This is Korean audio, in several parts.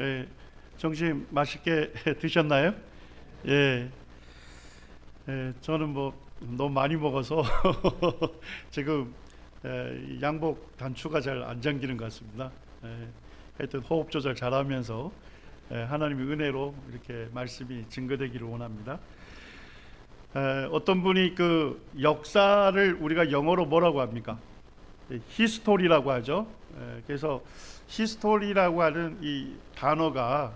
예, 점심 맛있게 드셨나요? 예, 저는 뭐 너무 많이 먹어서 지금 양복 단추가 잘 안 잠기는 것 같습니다. 하여튼 호흡 조절 잘하면서 하나님의 은혜로 이렇게 말씀이 증거되기를 원합니다. 어떤 분이 그 역사를 우리가 영어로 뭐라고 합니까? 히스토리라고 하죠. 그래서 히스토리라고 하는 이 단어가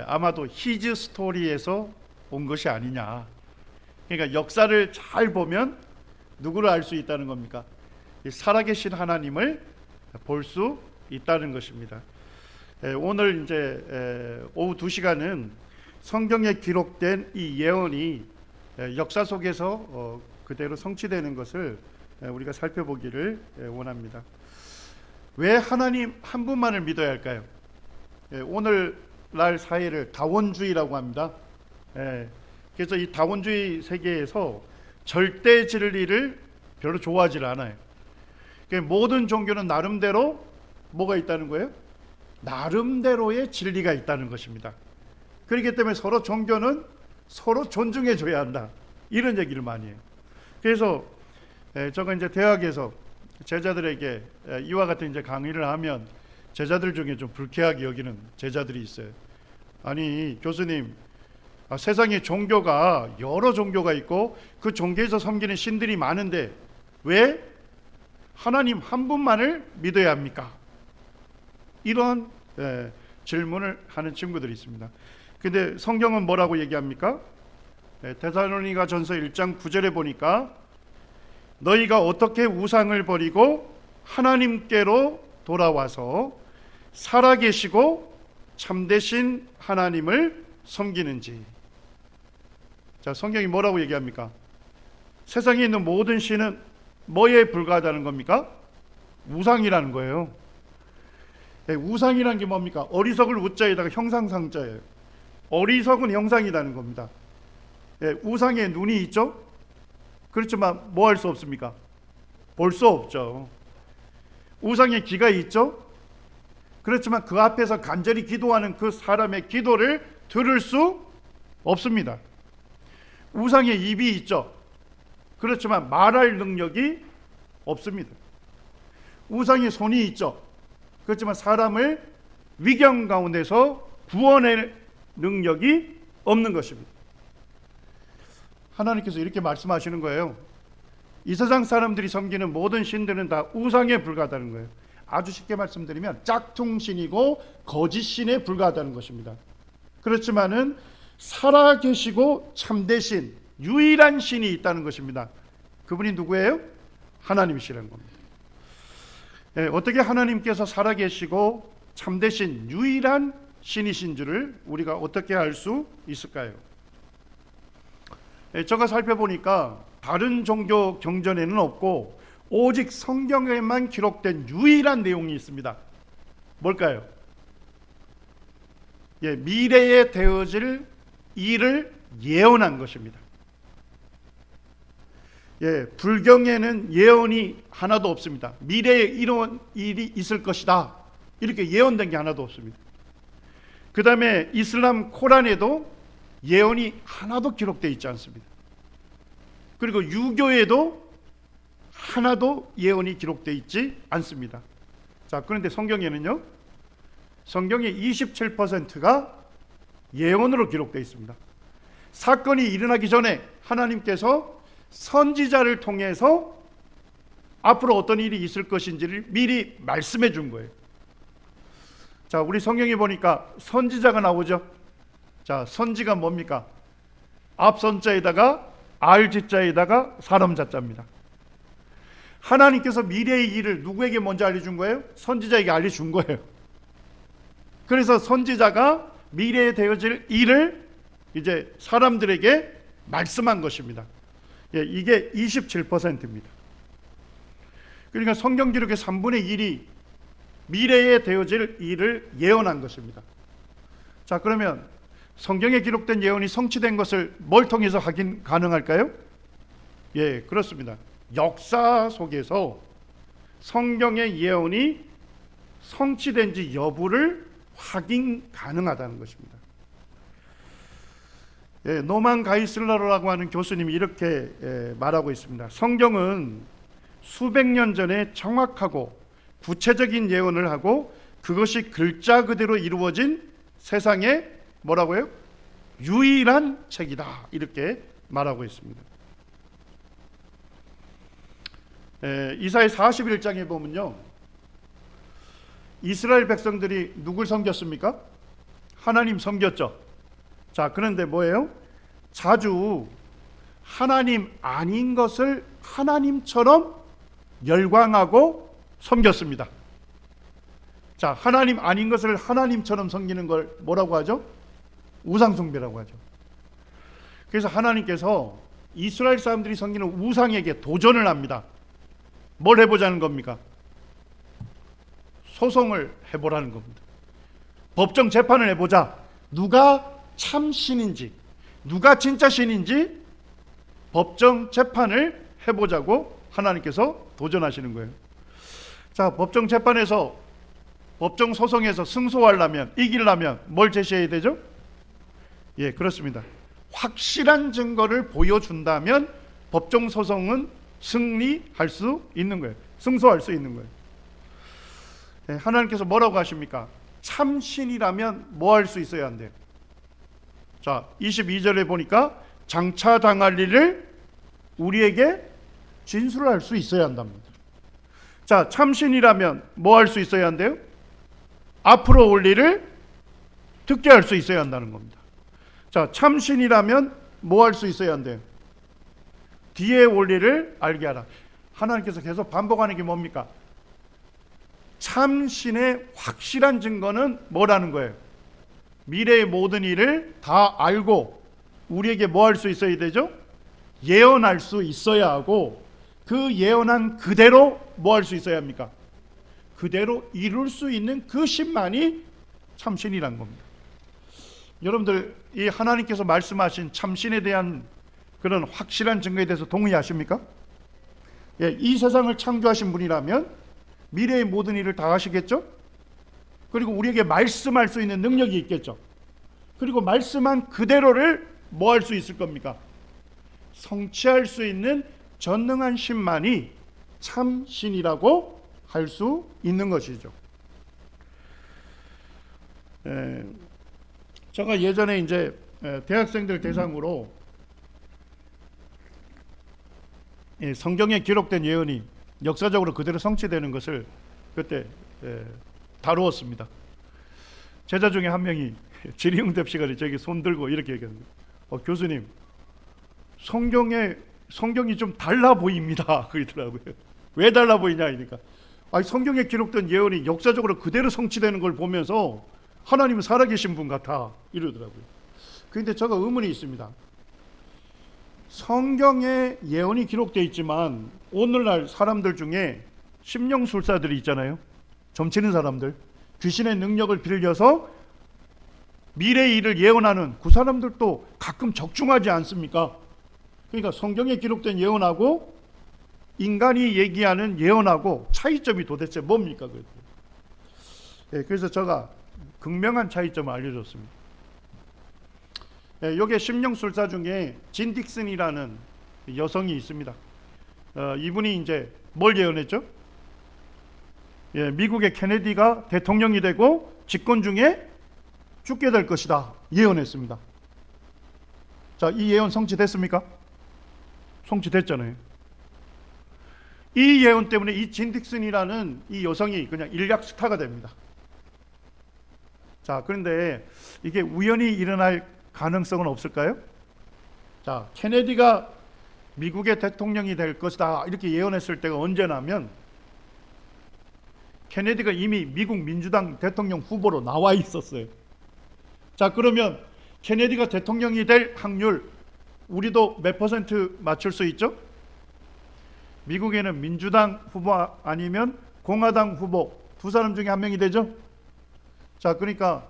아마도 히즈 스토리에서 온 것이 아니냐. 그러니까 역사를 잘 보면 누구를 알 수 있다는 겁니까? 살아계신 하나님을 볼 수 있다는 것입니다. 오늘 이제 오후 2시간은 성경에 기록된 이 예언이 역사 속에서 그대로 성취되는 것을 우리가 살펴보기를 원합니다. 왜 하나님 한 분만을 믿어야 할까요? 오늘날 사회를 다원주의라고 합니다. 그래서 이 다원주의 세계에서 절대 진리를 별로 좋아하지 않아요. 모든 종교는 나름대로 뭐가 있다는 거예요? 나름대로의 진리가 있다는 것입니다. 그렇기 때문에 서로 종교는 서로 존중해 줘야 한다, 이런 얘기를 많이 해요. 그래서 제가 이제 대학에서 제자들에게 이와 같은 이제 강의를 하면 제자들 중에 좀 불쾌하게 여기는 제자들이 있어요. 아니 교수님, 세상에 종교가 여러 종교가 있고 그 종교에서 섬기는 신들이 많은데 왜 하나님 한 분만을 믿어야 합니까? 이런 질문을 하는 친구들이 있습니다. 근데 성경은 뭐라고 얘기합니까? 데살로니가 전서 1장 9절에 보니까 너희가 어떻게 우상을 버리고 하나님께로 돌아와서 살아계시고 참되신 하나님을 섬기는지. 자, 성경이 뭐라고 얘기합니까? 세상에 있는 모든 신은 뭐에 불과하다는 겁니까? 우상이라는 거예요. 우상이라는 게 뭡니까? 어리석을 우자에다가 형상상자예요. 어리석은 형상이라는 겁니다. 우상에 눈이 있죠? 그렇지만 뭐 할 수 없습니까? 볼 수 없죠. 우상에 귀가 있죠? 그렇지만 그 앞에서 간절히 기도하는 그 사람의 기도를 들을 수 없습니다. 우상에 입이 있죠? 그렇지만 말할 능력이 없습니다. 우상에 손이 있죠? 그렇지만 사람을 위경 가운데서 구원할 능력이 없는 것입니다. 하나님께서 이렇게 말씀하시는 거예요. 이 세상 사람들이 섬기는 모든 신들은 다 우상에 불과하다는 거예요. 아주 쉽게 말씀드리면 짝퉁신이고 거짓신에 불과하다는 것입니다. 그렇지만은 살아계시고 참되신 유일한 신이 있다는 것입니다. 그분이 누구예요? 하나님이시라는 겁니다. 어떻게 하나님께서 살아계시고 참되신 유일한 신이신 줄을 우리가 어떻게 알 수 있을까요? 제가 살펴보니까 다른 종교 경전에는 없고 오직 성경에만 기록된 유일한 내용이 있습니다. 뭘까요? 미래에 되어질 일을 예언한 것입니다. 불경에는 예언이 하나도 없습니다. 미래에 이런 일이 있을 것이다, 이렇게 예언된 게 하나도 없습니다. 그 다음에 이슬람 코란에도 예언이 하나도 기록되어 있지 않습니다. 그리고 유교에도 하나도 예언이 기록되어 있지 않습니다. 자, 그런데 성경에는요, 성경의 27%가 예언으로 기록되어 있습니다. 사건이 일어나기 전에 하나님께서 선지자를 통해서 앞으로 어떤 일이 있을 것인지를 미리 말씀해 준 거예요. 자, 우리 성경에 보니까 선지자가 나오죠. 자, 선지가 뭡니까? 앞선자에다가 알지자에다가 사람자자입니다. 하나님께서 미래의 일을 누구에게 먼저 알려준 거예요? 선지자에게 알려준 거예요. 그래서 선지자가 미래에 되어질 일을 이제 사람들에게 말씀한 것입니다. 이게 27%입니다. 그러니까 성경 기록의 3분의 1이 미래에 되어질 일을 예언한 것입니다. 자, 그러면 성경에 기록된 예언이 성취된 것을 뭘 통해서 확인 가능할까요? 그렇습니다. 역사 속에서 성경의 예언이 성취된지 여부를 확인 가능하다는 것입니다. 노만 가이슬러라고 하는 교수님이 이렇게 말하고 있습니다. 성경은 수백 년 전에 정확하고 구체적인 예언을 하고 그것이 글자 그대로 이루어진 세상의 뭐라고요? 유일한 책이다, 이렇게 말하고 있습니다. 이사야 41장에 보면요, 이스라엘 백성들이 누굴 섬겼습니까? 하나님 섬겼죠. 자, 그런데 뭐예요? 자주 하나님 아닌 것을 하나님처럼 열광하고 섬겼습니다. 자, 하나님 아닌 것을 하나님처럼 섬기는 걸 뭐라고 하죠? 우상숭배라고 하죠. 그래서 하나님께서 이스라엘 사람들이 섬기는 우상에게 도전을 합니다. 뭘 해보자는 겁니까? 소송을 해보라는 겁니다. 법정 재판을 해보자. 누가 참 신인지, 누가 진짜 신인지 법정 재판을 해보자고 하나님께서 도전하시는 거예요. 자, 법정 재판에서, 법정 소송에서 승소하려면, 이기려면 뭘 제시해야 되죠? 예, 그렇습니다. 확실한 증거를 보여준다면 법정 소송은 승리할 수 있는 거예요. 승소할 수 있는 거예요. 예, 하나님께서 뭐라고 하십니까? 참신이라면 뭐 할 수 있어야 한대요? 자, 22절에 보니까 장차 당할 일을 우리에게 진술할 수 있어야 한답니다. 자, 참신이라면 뭐 할 수 있어야 한대요? 앞으로 올 일을 듣게 할 수 있어야 한다는 겁니다. 자, 참신이라면 뭐 할 수 있어야 한대요? 뒤에 올 일을 알게 하라. 하나님께서 계속 반복하는 게 뭡니까? 참신의 확실한 증거는 뭐라는 거예요? 미래의 모든 일을 다 알고 우리에게 뭐 할 수 있어야 되죠? 예언할 수 있어야 하고, 그 예언한 그대로 뭐 할 수 있어야 합니까? 그대로 이룰 수 있는 그 신만이 참신이란 겁니다. 여러분들, 이 하나님께서 말씀하신 참신에 대한 그런 확실한 증거에 대해서 동의하십니까? 예, 이 세상을 창조하신 분이라면 미래의 모든 일을 다 하시겠죠? 그리고 우리에게 말씀할 수 있는 능력이 있겠죠. 그리고 말씀한 그대로를 뭐 할 수 있을 겁니까? 성취할 수 있는 전능한 신만이 참신이라고 할 수 있는 것이죠. 제가 예전에 이제 대학생들 대상으로 성경에 기록된 예언이 역사적으로 그대로 성취되는 것을 그때 다루었습니다. 제자 중에 한 명이 질의응답 시간에 저기 손 들고 이렇게 얘기합니다. 교수님, 성경이 좀 달라 보입니다. 그러더라고요. 왜 달라 보이냐 하니까, 성경에 기록된 예언이 역사적으로 그대로 성취되는 걸 보면서 하나님은 살아계신 분 같아, 이러더라고요. 그런데 제가 의문이 있습니다. 성경에 예언이 기록되어 있지만 오늘날 사람들 중에 심령술사들이 있잖아요. 점치는 사람들, 귀신의 능력을 빌려서 미래의 일을 예언하는 그 사람들도 가끔 적중하지 않습니까? 그러니까 성경에 기록된 예언하고 인간이 얘기하는 예언하고 차이점이 도대체 뭡니까? 그래서 제가 극명한 차이점을 알려줬습니다. 여기에 심령술사 중에 진 딕슨이라는 여성이 있습니다. 이분이 이제 뭘 예언했죠? 미국의 케네디가 대통령이 되고 집권 중에 죽게 될 것이다, 예언했습니다. 자, 이 예언 성취됐습니까? 성취됐잖아요. 이 예언 때문에 이 진 딕슨이라는 이 여성이 그냥 일약 스타가 됩니다. 자, 그런데 이게 우연히 일어날 가능성은 없을까요? 자, 케네디가 미국의 대통령이 될 것이다, 이렇게 예언했을 때가 언제냐면 케네디가 이미 미국 민주당 대통령 후보로 나와 있었어요. 자, 그러면 케네디가 대통령이 될 확률 우리도 몇 퍼센트 맞출 수 있죠? 미국에는 민주당 후보 아니면 공화당 후보 두 사람 중에 한 명이 되죠? 자, 그러니까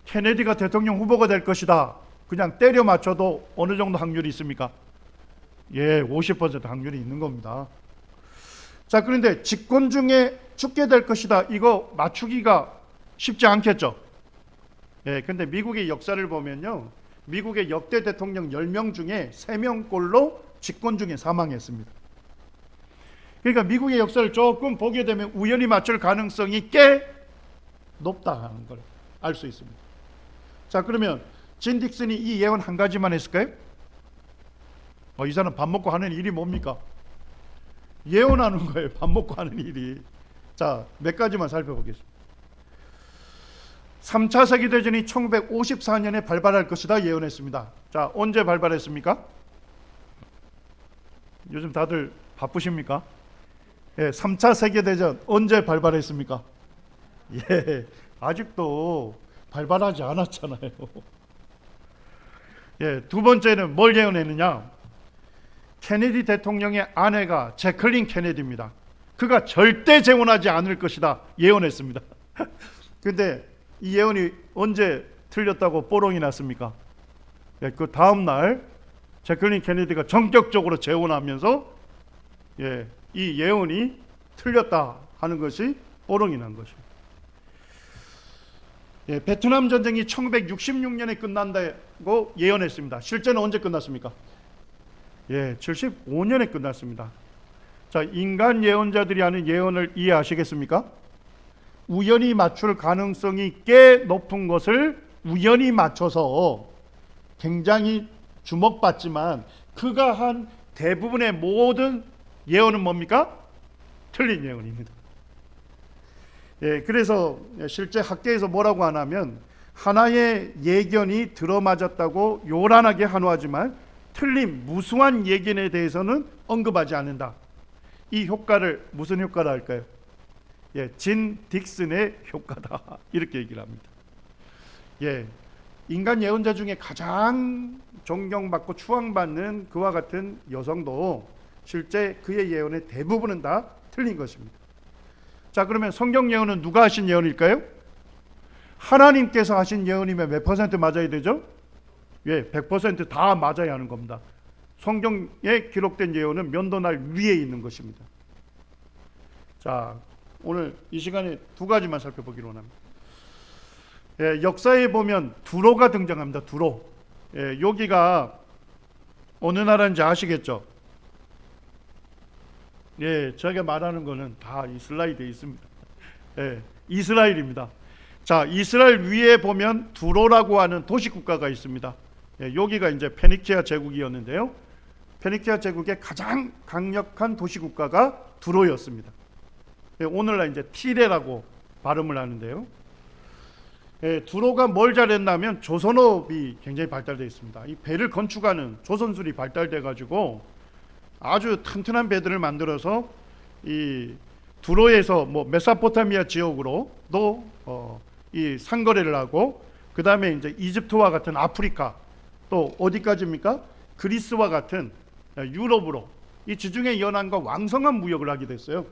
케네디가 대통령 후보가 될 것이다, 그냥 때려 맞춰도 어느 정도 확률이 있습니까? 예, 50% 확률이 있는 겁니다. 자, 그런데 집권 중에 죽게 될 것이다, 이거 맞추기가 쉽지 않겠죠? 근데 미국의 역사를 보면요, 미국의 역대 대통령 10명 중에 3명꼴로 집권 중에 사망했습니다. 그러니까 미국의 역사를 조금 보게 되면 우연히 맞출 가능성이 꽤 높다는 걸 알 수 있습니다. 자, 그러면 진 딕슨이 이 예언 한 가지만 했을까요? 이 사람 밥 먹고 하는 일이 뭡니까? 예언하는 거예요. 밥 먹고 하는 일이. 자, 몇 가지만 살펴보겠습니다. 3차 세계대전이 1954년에 발발할 것이다 예언했습니다. 자, 언제 발발했습니까? 요즘 다들 바쁘십니까? 3차 세계대전 언제 발발했습니까? 아직도 발발하지 않았잖아요. 두 번째는 뭘 예언했느냐? 케네디 대통령의 아내가 재클린 케네디입니다. 그가 절대 재혼하지 않을 것이다 예언했습니다. 근데 이 예언이 언제 틀렸다고 뽀롱이 났습니까? 그 다음 날 재클린 케네디가 전격적으로 재혼하면서 이 예언이 틀렸다 하는 것이 뽀롱이 난 것입니다. 베트남 전쟁이 1966년에 끝난다고 예언했습니다. 실제는 언제 끝났습니까? 75년에 끝났습니다. 자, 인간 예언자들이 하는 예언을 이해하시겠습니까? 우연히 맞출 가능성이 꽤 높은 것을 우연히 맞춰서 굉장히 주목받지만 그가 한 대부분의 모든 예언은 뭡니까? 틀린 예언입니다. 그래서 실제 학계에서 뭐라고 하냐면 하나의 예견이 들어맞았다고 요란하게 한호하지만 틀린 무수한 예견에 대해서는 언급하지 않는다. 이 효과를 무슨 효과라 할까요? 진 딕슨의 효과다 이렇게 얘기를 합니다. 인간 예언자 중에 가장 존경받고 추앙받는 그와 같은 여성도 실제 그의 예언의 대부분은 다 틀린 것입니다. 자, 그러면 성경 예언은 누가 하신 예언일까요? 하나님께서 하신 예언이면 몇 퍼센트 맞아야 되죠? 100% 다 맞아야 하는 겁니다. 성경에 기록된 예언은 면도날 위에 있는 것입니다. 자, 오늘 이 시간에 두 가지만 살펴보기로 합니다. 역사에 보면 두로가 등장합니다. 두로. 여기가 어느 나라인지 아시겠죠? 제가 말하는 거는 다 이 슬라이드에 있습니다. 이스라엘입니다. 자, 이스라엘 위에 보면 두로라고 하는 도시국가가 있습니다. 여기가 이제 페니키아 제국이었는데요. 페니키아 제국의 가장 강력한 도시국가가 두로였습니다. 오늘날 이제 티레라고 발음을 하는데요. 두로가 뭘 잘했냐면 조선업이 굉장히 발달되어 있습니다. 이 배를 건축하는 조선술이 발달돼 가지고 아주 튼튼한 배들을 만들어서 이 두로에서 메소포타미아 지역으로도 이 상거래를 하고, 그 다음에 이제 이집트와 같은 아프리카, 또 어디까지입니까? 그리스와 같은 유럽으로 이 지중해 연안과 왕성한 무역을 하게 됐어요.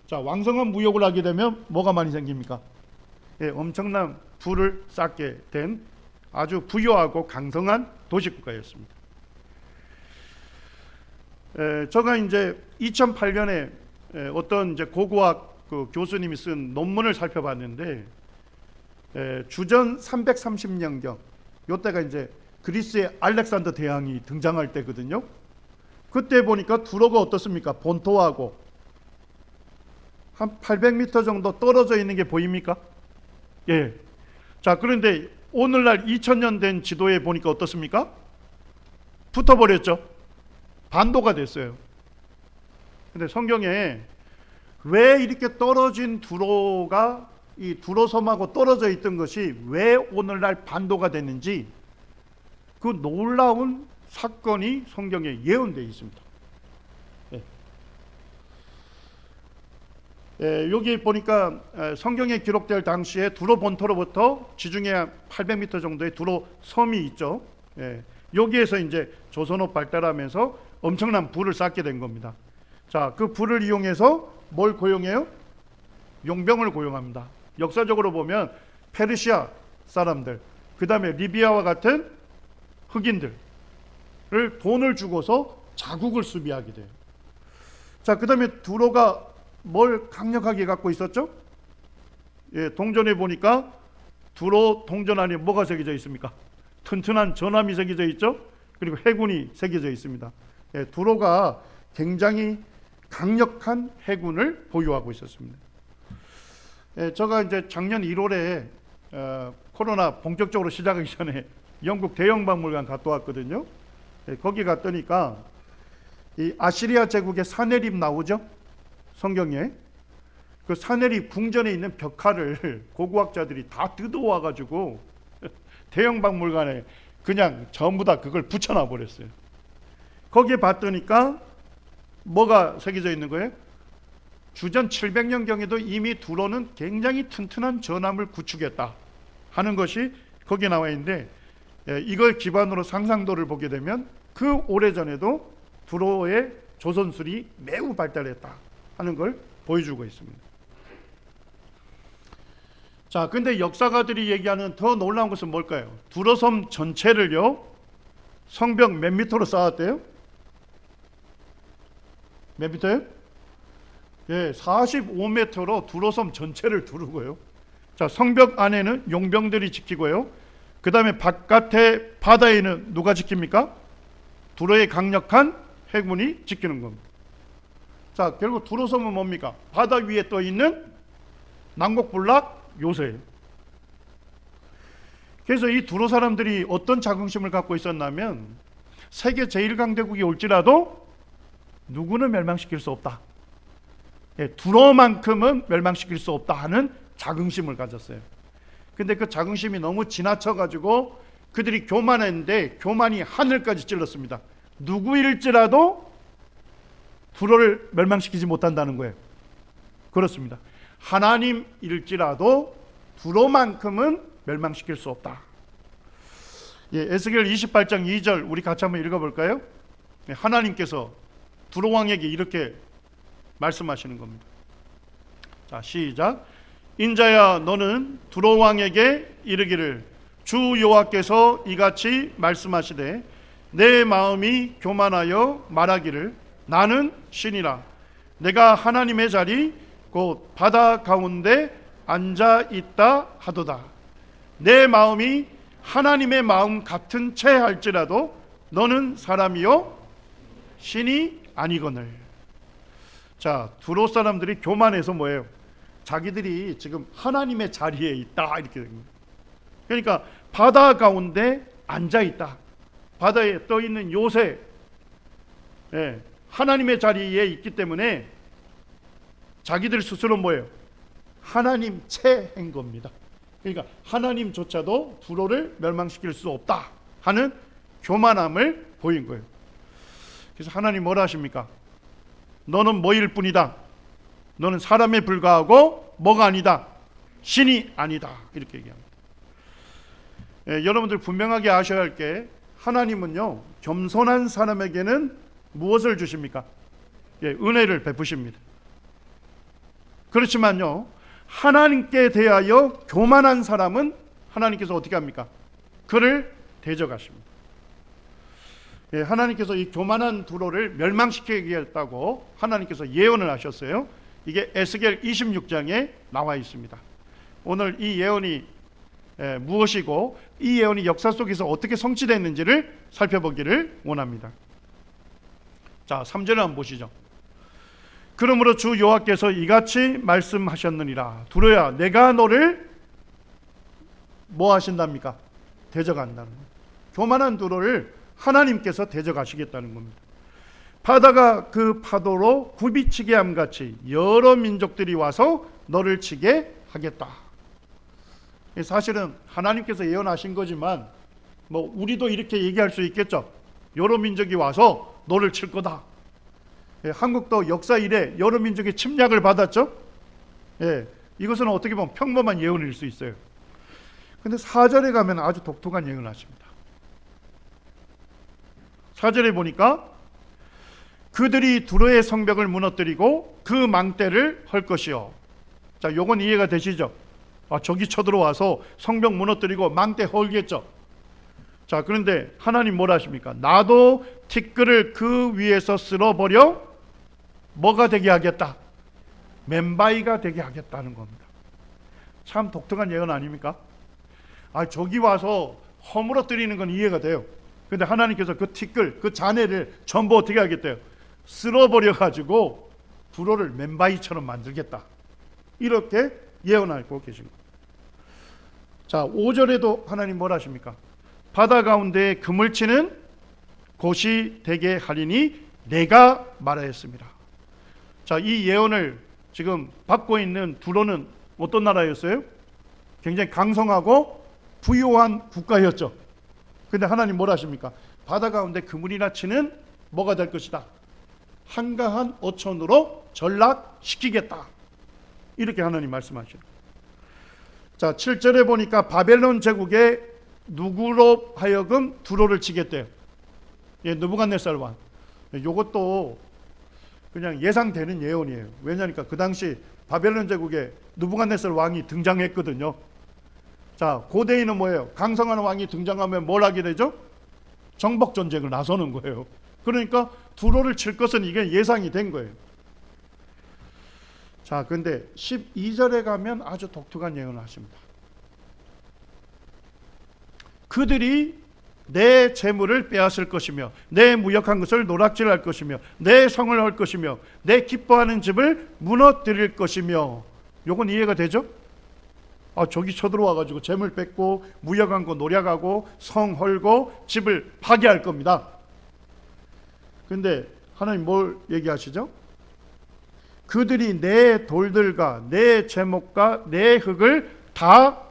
자, 왕성한 무역을 하게 되면 뭐가 많이 생깁니까? 엄청난 부를 쌓게 된 아주 부유하고 강성한 도시국가였습니다. 제가 이제 2008년에 어떤 이제 고고학 그 교수님이 쓴 논문을 살펴봤는데, 주전 330년경, 이때가 이제 그리스의 알렉산더 대왕이 등장할 때거든요. 그때 보니까 두로가 어떻습니까? 본토하고 한 800m 정도 떨어져 있는 게 보입니까? 자, 그런데 오늘날 2000년 된 지도에 보니까 어떻습니까? 붙어버렸죠. 반도가 됐어요. 근데 성경에 왜 이렇게 떨어진 두로가 이 두로 섬하고 떨어져 있던 것이 왜 오늘날 반도가 됐는지 그 놀라운 사건이 성경에 예언되어 있습니다. 여기 보니까 성경에 기록될 당시에 두로 본토로부터 지중해 800m 정도의 두로 섬이 있죠. 여기에서 이제 조선업 발달하면서 엄청난 부를 쌓게 된 겁니다. 자, 그 부를 이용해서 뭘 고용해요? 용병을 고용합니다. 역사적으로 보면 페르시아 사람들, 그 다음에 리비아와 같은 흑인들을 돈을 주고서 자국을 수비하게 돼요. 자, 그 다음에 두로가 뭘 강력하게 갖고 있었죠? 동전에 보니까 두로 동전 안에 뭐가 새겨져 있습니까? 튼튼한 전함이 새겨져 있죠. 그리고 해군이 새겨져 있습니다. 예, 두로가 굉장히 강력한 해군을 보유하고 있었습니다. 예, 제가 이제 작년 1월에 코로나 본격적으로 시작하기 전에 영국 대영박물관 갔다 왔거든요. 예, 거기 갔더니까 이 아시리아 제국의 사네립 나오죠? 성경에. 그 사네립 궁전에 있는 벽화를 고고학자들이 다 뜯어와 가지고 대영박물관에 그냥 전부 다 그걸 붙여놔 버렸어요. 거기에 봤더니까 뭐가 새겨져 있는 거예요? 주전 700년경에도 이미 두로는 굉장히 튼튼한 전함을 구축했다 하는 것이 거기에 나와 있는데, 이걸 기반으로 상상도를 보게 되면 그 오래전에도 두로의 조선술이 매우 발달했다 하는 걸 보여주고 있습니다. 자, 근데 역사가들이 얘기하는 더 놀라운 것은 뭘까요? 두로섬 전체를요, 성벽 몇 미터로 쌓았대요? 몇 미터요? 예, 45m로 두로섬 전체를 두르고요. 자, 성벽 안에는 용병들이 지키고요. 그 다음에 바깥에 바다에는 누가 지킵니까? 두로의 강력한 해군이 지키는 겁니다. 자, 결국 두로섬은 뭡니까? 바다 위에 떠 있는 난곡불락 요새예요. 그래서 이 두로 사람들이 어떤 자긍심을 갖고 있었냐면, 세계 제1강대국이 올지라도 누구는 멸망시킬 수 없다. 예, 두로만큼은 멸망시킬 수 없다 하는 자긍심을 가졌어요. 근데 그 자긍심이 너무 지나쳐가지고 그들이 교만했는데 교만이 하늘까지 찔렀습니다. 누구일지라도 두로를 멸망시키지 못한다는 거예요. 그렇습니다. 하나님일지라도 두로만큼은 멸망시킬 수 없다. 예, 에스겔 28장 2절 우리 같이 한번 읽어볼까요? 예, 하나님께서 두로 왕에게 이렇게 말씀하시는 겁니다. 자, 시작. 인자야, 너는 두로 왕에게 이르기를, 주 여호와께서 이같이 말씀하시되, 내 마음이 교만하여 말하기를, 나는 신이라. 내가 하나님의 자리 곧 바다 가운데 앉아 있다 하도다. 내 마음이 하나님의 마음 같은 채 할지라도 너는 사람이요 신이 아니거늘. 자, 두로 사람들이 교만해서 뭐예요? 자기들이 지금 하나님의 자리에 있다 이렇게 된 거예요. 그러니까 바다 가운데 앉아 있다. 바다에 떠 있는 요새, 예, 하나님의 자리에 있기 때문에 자기들 스스로 뭐예요? 하나님 채인 겁니다. 그러니까 하나님조차도 두로를 멸망시킬 수 없다 하는 교만함을 보인 거예요. 그래서 하나님 뭐라 하십니까? 너는 뭐일 뿐이다. 너는 사람에 불과하고 뭐가 아니다. 신이 아니다. 이렇게 얘기합니다. 예, 여러분들 분명하게 아셔야 할 게, 하나님은요 겸손한 사람에게는 무엇을 주십니까? 예, 은혜를 베푸십니다. 그렇지만요 하나님께 대하여 교만한 사람은 하나님께서 어떻게 합니까? 그를 대적하십니다. 예, 하나님께서 이 교만한 두로를 멸망시키겠다고 하나님께서 예언을 하셨어요. 이게 에스겔 26장에 나와 있습니다. 오늘 이 예언이 무엇이고 이 예언이 역사 속에서 어떻게 성취됐는지를 살펴보기를 원합니다. 자, 3절을 한번 보시죠. 그러므로 주 여호와께서 이같이 말씀하셨느니라. 두로야, 내가 너를 뭐 하신답니까? 대적한다는 거예요. 교만한 두로를 하나님께서 대적하시겠다는 겁니다. 바다가 그 파도로 굽이치게 함같이 여러 민족들이 와서 너를 치게 하겠다. 사실은 하나님께서 예언하신 거지만 뭐 우리도 이렇게 얘기할 수 있겠죠. 여러 민족이 와서 너를 칠 거다. 예, 한국도 역사 이래 여러 민족의 침략을 받았죠. 예, 이것은 어떻게 보면 평범한 예언일 수 있어요. 근데 4절에 가면 아주 독특한 예언을 하십니다. 4절에 보니까 그들이 두로의 성벽을 무너뜨리고 그 망대를 헐 것이요. 자, 요건 이해가 되시죠? 아, 저기 쳐들어와서 성벽 무너뜨리고 망대 헐겠죠. 자, 그런데 하나님 뭐라 하십니까? 나도 티끌을 그 위에서 쓸어버려 뭐가 되게 하겠다? 맨바위가 되게 하겠다는 겁니다. 참 독특한 예언 아닙니까? 저기 와서 허물어뜨리는 건 이해가 돼요. 근데 하나님께서 그 티끌, 그 잔해를 전부 어떻게 하겠대요? 쓸어버려 가지고 두로를 맨바위처럼 만들겠다. 이렇게 예언하고 계신 거예요. 자, 5절에도 하나님 뭘 하십니까? 바다 가운데 금을 치는 곳이 되게 하리니 내가 말하였습니다. 자, 이 예언을 지금 받고 있는 두로는 어떤 나라였어요? 굉장히 강성하고 부유한 국가였죠. 근데 하나님 뭘 하십니까? 바다 가운데 그물이나 치는 뭐가 될 것이다? 한가한 어촌으로 전락시키겠다. 이렇게 하나님 말씀하시는 거예요. 자, 7절에 보니까 바벨론 제국에 누구로 하여금 두로를 치겠대요. 예, 느부갓네살 왕. 이것도 그냥 예상되는 예언이에요. 왜냐니까 그 당시 바벨론 제국에 느부갓네살 왕이 등장했거든요. 자, 고대인은 뭐예요? 강성한 왕이 등장하면 뭘 하게 되죠? 정복 전쟁을 나서는 거예요. 그러니까 두로를 칠 것은 이게 예상이 된 거예요. 자, 근데 12절에 가면 아주 독특한 예언을 하십니다. 그들이 내 재물을 빼앗을 것이며 내 무역한 것을 노략질할 것이며 내 성을 헐 것이며 내 기뻐하는 집을 무너뜨릴 것이며. 요건 이해가 되죠? 저기 쳐들어와 가지고 재물 뺏고 무역한 거 노략하고 성 헐고 집을 파괴할 겁니다. 근데 하나님 뭘 얘기하시죠? 그들이 내 돌들과 내 제목과 내 흙을 다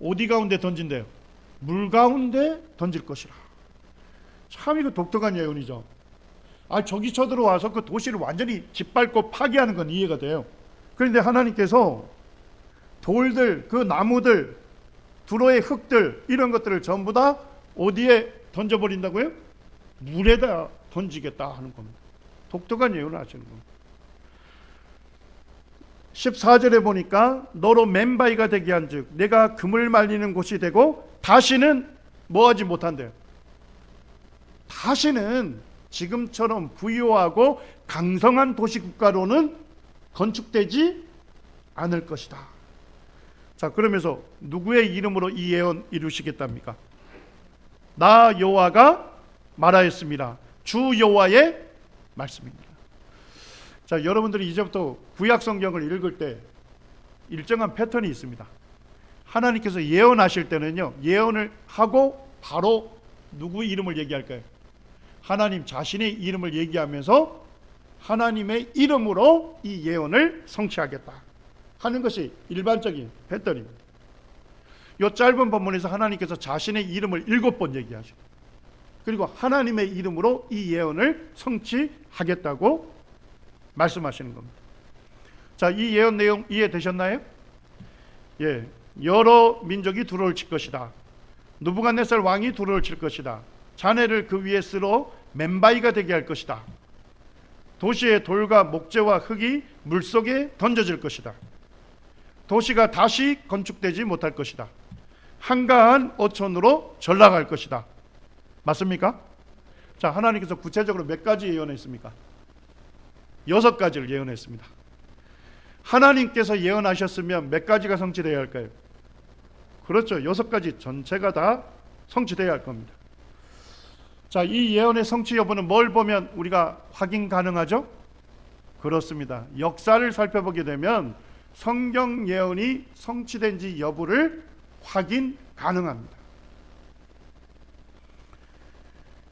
어디 가운데 던진대요? 물 가운데 던질 것이라. 참 이거 독특한 예언이죠. 저기 쳐들어와서 그 도시를 완전히 짓밟고 파괴하는 건 이해가 돼요. 그런데 하나님께서 돌들, 그 나무들, 두로의 흙들 이런 것들을 전부 다 어디에 던져버린다고요? 물에다 던지겠다 하는 겁니다. 독특한 예언을 하시는 겁니다. 14절에 보니까 너로 맨바위가 되게 한즉 내가 금을 말리는 곳이 되고 다시는 뭐하지 못한대요. 다시는 지금처럼 부유하고 강성한 도시국가로는 건축되지 않을 것이다. 자, 그러면서 누구의 이름으로 이 예언 이루시겠답니까? 나 여호와가 말하였습니다. 주 여호와의 말씀입니다. 자, 여러분들이 이제부터 구약 성경을 읽을 때 일정한 패턴이 있습니다. 하나님께서 예언하실 때는요, 예언을 하고 바로 누구 이름을 얘기할까요? 하나님 자신의 이름을 얘기하면서 하나님의 이름으로 이 예언을 성취하겠다 하는 것이 일반적인 패턴입니다. 이 짧은 본문에서 하나님께서 자신의 이름을 7번 얘기하시고, 그리고 하나님의 이름으로 이 예언을 성취하겠다고 말씀하시는 겁니다. 자, 이 예언 내용 이해되셨나요? 예, 여러 민족이 두로를 칠 것이다. 느부갓네살 왕이 두로를 칠 것이다. 잔해를 그 위에 쓸어 맨바위가 되게 할 것이다. 도시의 돌과 목재와 흙이 물속에 던져질 것이다. 도시가 다시 건축되지 못할 것이다. 한가한 어촌으로 전락할 것이다. 맞습니까? 자, 하나님께서 구체적으로 몇 가지 예언했습니까? 6가지를 예언했습니다. 하나님께서 예언하셨으면 몇 가지가 성취되어야 할까요? 그렇죠. 6가지 전체가 다 성취되어야 할 겁니다. 자, 이 예언의 성취 여부는 뭘 보면 우리가 확인 가능하죠? 그렇습니다. 역사를 살펴보게 되면 성경 예언이 성취된지 여부를 확인 가능합니다.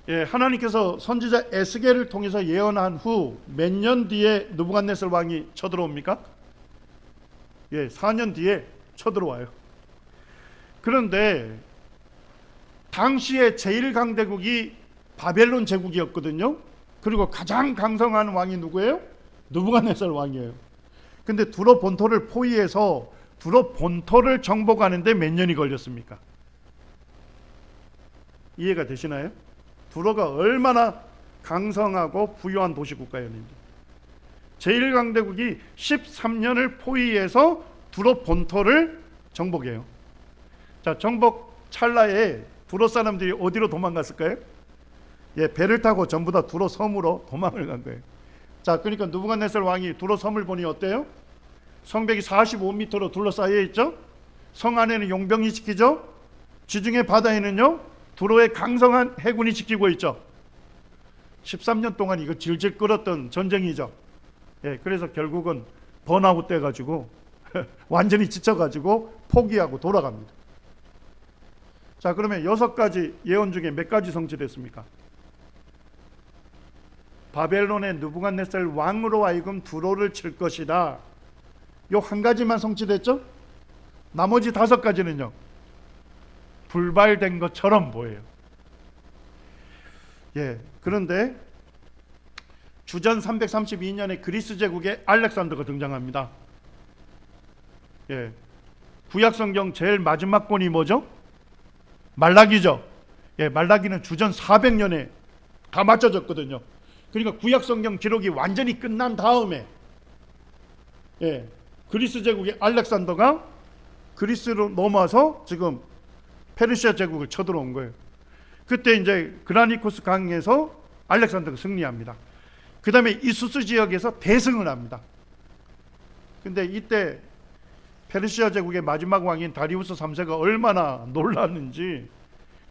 예, 하나님께서 선지자 에스겔을 통해서 예언한 후 몇 년 뒤에 느부갓네살 왕이 쳐들어옵니까? 예, 4년 뒤에 쳐들어와요. 그런데 당시에 제1강대국이 바벨론 제국이었거든요. 그리고 가장 강성한 왕이 누구예요? 느부갓네살 왕이에요. 근데 두로 본토를 포위해서 두로 본토를 정복하는데 몇 년이 걸렸습니까? 이해가 되시나요? 두로가 얼마나 강성하고 부유한 도시국가였는지. 제1강대국이 13년을 포위해서 두로 본토를 정복해요. 자, 정복 찰나에 두로 사람들이 어디로 도망갔을까요? 예, 배를 타고 전부 다 두로 섬으로 도망을 간 거예요. 자, 그러니까 느부갓네살 왕이 두로 섬을 보니 어때요? 성벽이 45m로 둘러싸여 있죠? 성 안에는 용병이 지키죠. 지중해 바다에는요 두로의 강성한 해군이 지키고 있죠. 13년 동안 이거 질질 끌었던 전쟁이죠. 예, 그래서 결국은 번아웃 돼가지고 완전히 지쳐가지고 포기하고 돌아갑니다. 자, 그러면 6가지 예언 중에 몇 가지 성취됐습니까? 바벨론의 느부갓네살 왕으로 하여금 두로를 칠 것이다. 요 한 가지만 성취됐죠? 나머지 5가지는요 불발된 것처럼 보여요. 예, 그런데 주전 332년에 그리스 제국의 알렉산더가 등장합니다. 예, 구약 성경 제일 마지막 권이 뭐죠? 말라기죠. 예, 말라기는 주전 400년에 다 맞춰졌거든요. 그러니까 구약 성경 기록이 완전히 끝난 다음에 예, 그리스 제국의 알렉산더가 그리스로 넘어와서 지금 페르시아 제국을 쳐들어온 거예요. 그때 이제 그라니코스 강에서 알렉산더가 승리합니다. 그 다음에 이수스 지역에서 대승을 합니다. 근데 이때 페르시아 제국의 마지막 왕인 다리우스 3세가 얼마나 놀랐는지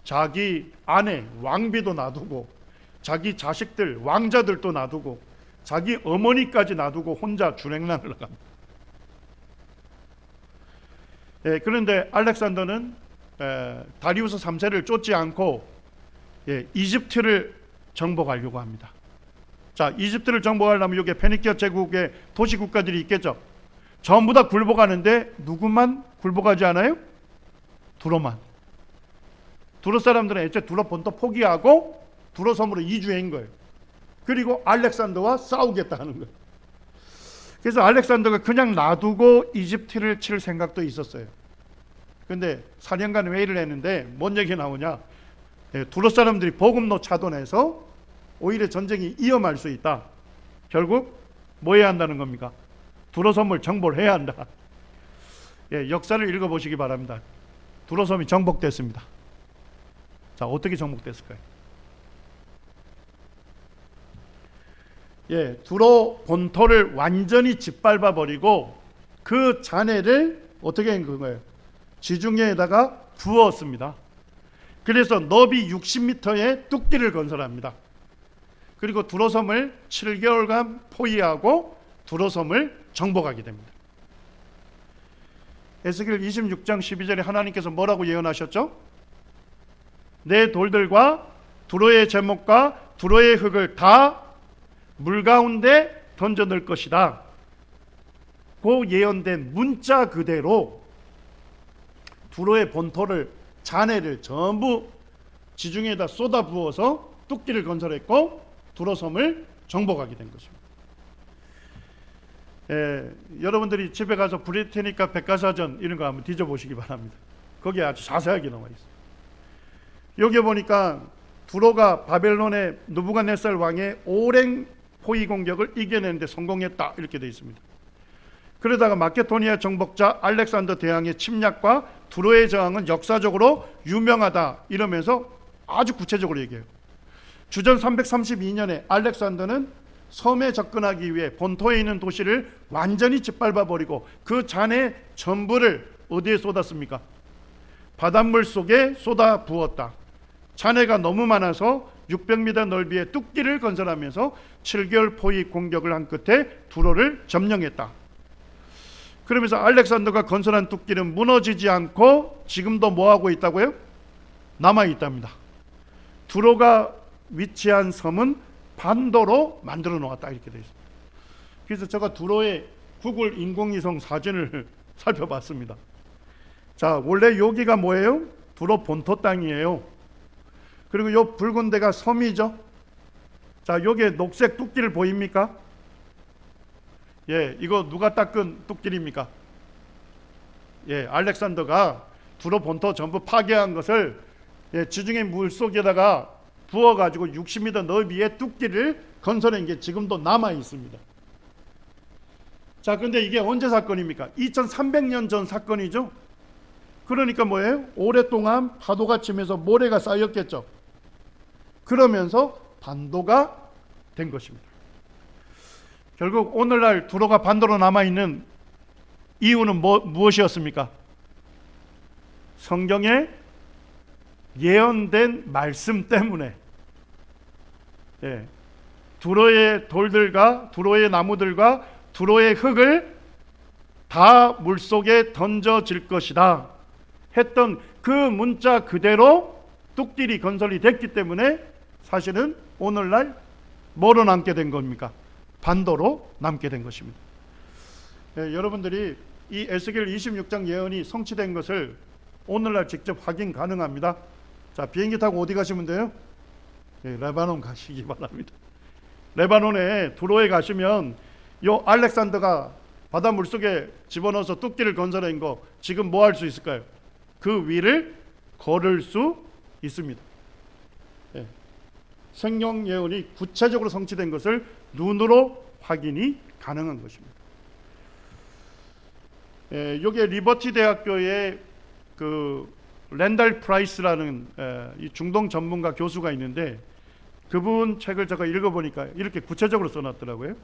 자기 아내 왕비도 놔두고 자기 자식들 왕자들도 놔두고 자기 어머니까지 놔두고 혼자 준행난을 나갑니다. 예, 그런데 알렉산더는 다리우스 3세를 쫓지 않고 이집트를 정복하려고 합니다. 자, 이집트를 정복하려면 여기 페니키아 제국의 도시 국가들이 있겠죠. 전부 다 굴복하는데 누구만 굴복하지 않아요? 두로만. 두로 사람들은 애초에 두로 본토 포기하고 두로 섬으로 이주한 거예요. 그리고 알렉산더와 싸우겠다 하는 거예요. 그래서 알렉산더가 그냥 놔두고 이집트를 칠 생각도 있었어요. 근데 4년간 회의를 했는데 뭔 얘기 나오냐? 두로 사람들이 보급로 차돈해서 오히려 전쟁이 위험할 수 있다. 결국 뭐 해야 한다는 겁니까? 두로 섬을 정복을 해야 한다. 예, 역사를 읽어보시기 바랍니다. 두로 섬이 정복됐습니다. 자, 어떻게 정복됐을까요? 예, 두로 본토를 완전히 짓밟아 버리고 그 잔해를 어떻게 한 거예요? 지중해에다가 부었습니다. 그래서 너비 60m의 뚝기를 건설합니다. 그리고 두로섬을 7개월간 포위하고 두로섬을 정복하게 됩니다. 에스겔 26장 12절에 하나님께서 뭐라고 예언하셨죠? 내 돌들과 두로의 제목과 두로의 흙을 다 물 가운데 던져 넣을 것이다. 그 예언된 문자 그대로 두로의 본토를 잔해를 전부 지중해에다 쏟아 부어서 뚝기를 건설했고 두로섬을 정복하게 된 것입니다. 여러분들이 집에 가서 브리테니카 백과사전 이런 거 한번 뒤져보시기 바랍니다. 거기에 아주 자세하게 나와 있어요. 여기 보니까 두로가 바벨론의 느부갓네살 왕의 오랜 포위 공격을 이겨내는데 성공했다 이렇게 되어 있습니다. 그러다가 마케도니아 정복자 알렉산더 대왕의 침략과 두로의 저항은 역사적으로 유명하다 이러면서 아주 구체적으로 얘기해요. 주전 332년에 알렉산더는 섬에 접근하기 위해 본토에 있는 도시를 완전히 짓밟아버리고 그 잔해 전부를 어디에 쏟았습니까? 바닷물 속에 쏟아 부었다. 잔해가 너무 많아서 600m 넓이의 뚝기를 건설하면서 7개월 포위 공격을 한 끝에 두로를 점령했다. 그러면서 알렉산더가 건설한 뚝기는 무너지지 않고 지금도 뭐하고 있다고요? 남아있답니다. 두로가 위치한 섬은 반도로 만들어 놓았다 이렇게 되어 있습니다. 그래서 제가 두로의 구글 인공위성 사진을 살펴봤습니다. 자, 원래 여기가 뭐예요? 두로 본토 땅이에요. 그리고 요 붉은 데가 섬이죠. 자, 여기에 녹색 뚝길 보입니까? 예, 이거 누가 닦은 뚝길입니까? 예, 알렉산더가 두로 본토 전부 파괴한 것을 지중해 물 속에다가 부어가지고 60m 넓이의 뚝길을 건설한 게 지금도 남아 있습니다. 자, 근데 이게 언제 사건입니까? 2300년 전 사건이죠. 그러니까 뭐예요? 오랫동안 파도가 치면서 모래가 쌓였겠죠. 그러면서 반도가 된 것입니다. 결국 오늘날 두로가 반도로 남아있는 이유는 무엇이었습니까? 성경에 예언된 말씀 때문에 두로의 돌들과 두로의 나무들과 두로의 흙을 다 물속에 던져질 것이다 했던 그 문자 그대로 뚝길이 건설이 됐기 때문에 사실은 오늘날 뭐로 남게 된 겁니까? 반도로 남게 된 것입니다. 여러분들이 이 에스겔 26장 예언이 성취된 것을 오늘날 직접 확인 가능합니다. 자, 비행기 타고 어디 가시면 돼요? 레바논 가시기 바랍니다. 레바논에 두로에 가시면 요 알렉산더가 바다 물속에 집어넣어서 뚝길을 건설한 거 지금 뭐 할 수 있을까요? 그 위를 걸을 수 있습니다. 성경 예언이 구체적으로 성취된 것을 눈으로 확인이 가능한 것입니다. 요게 리버티 대학교의 그 랜달 프라이스라는 이 중동 전문가 교수가 있는데 그분 책을 제가 읽어보니까 이렇게 구체적으로 써놨더라고요.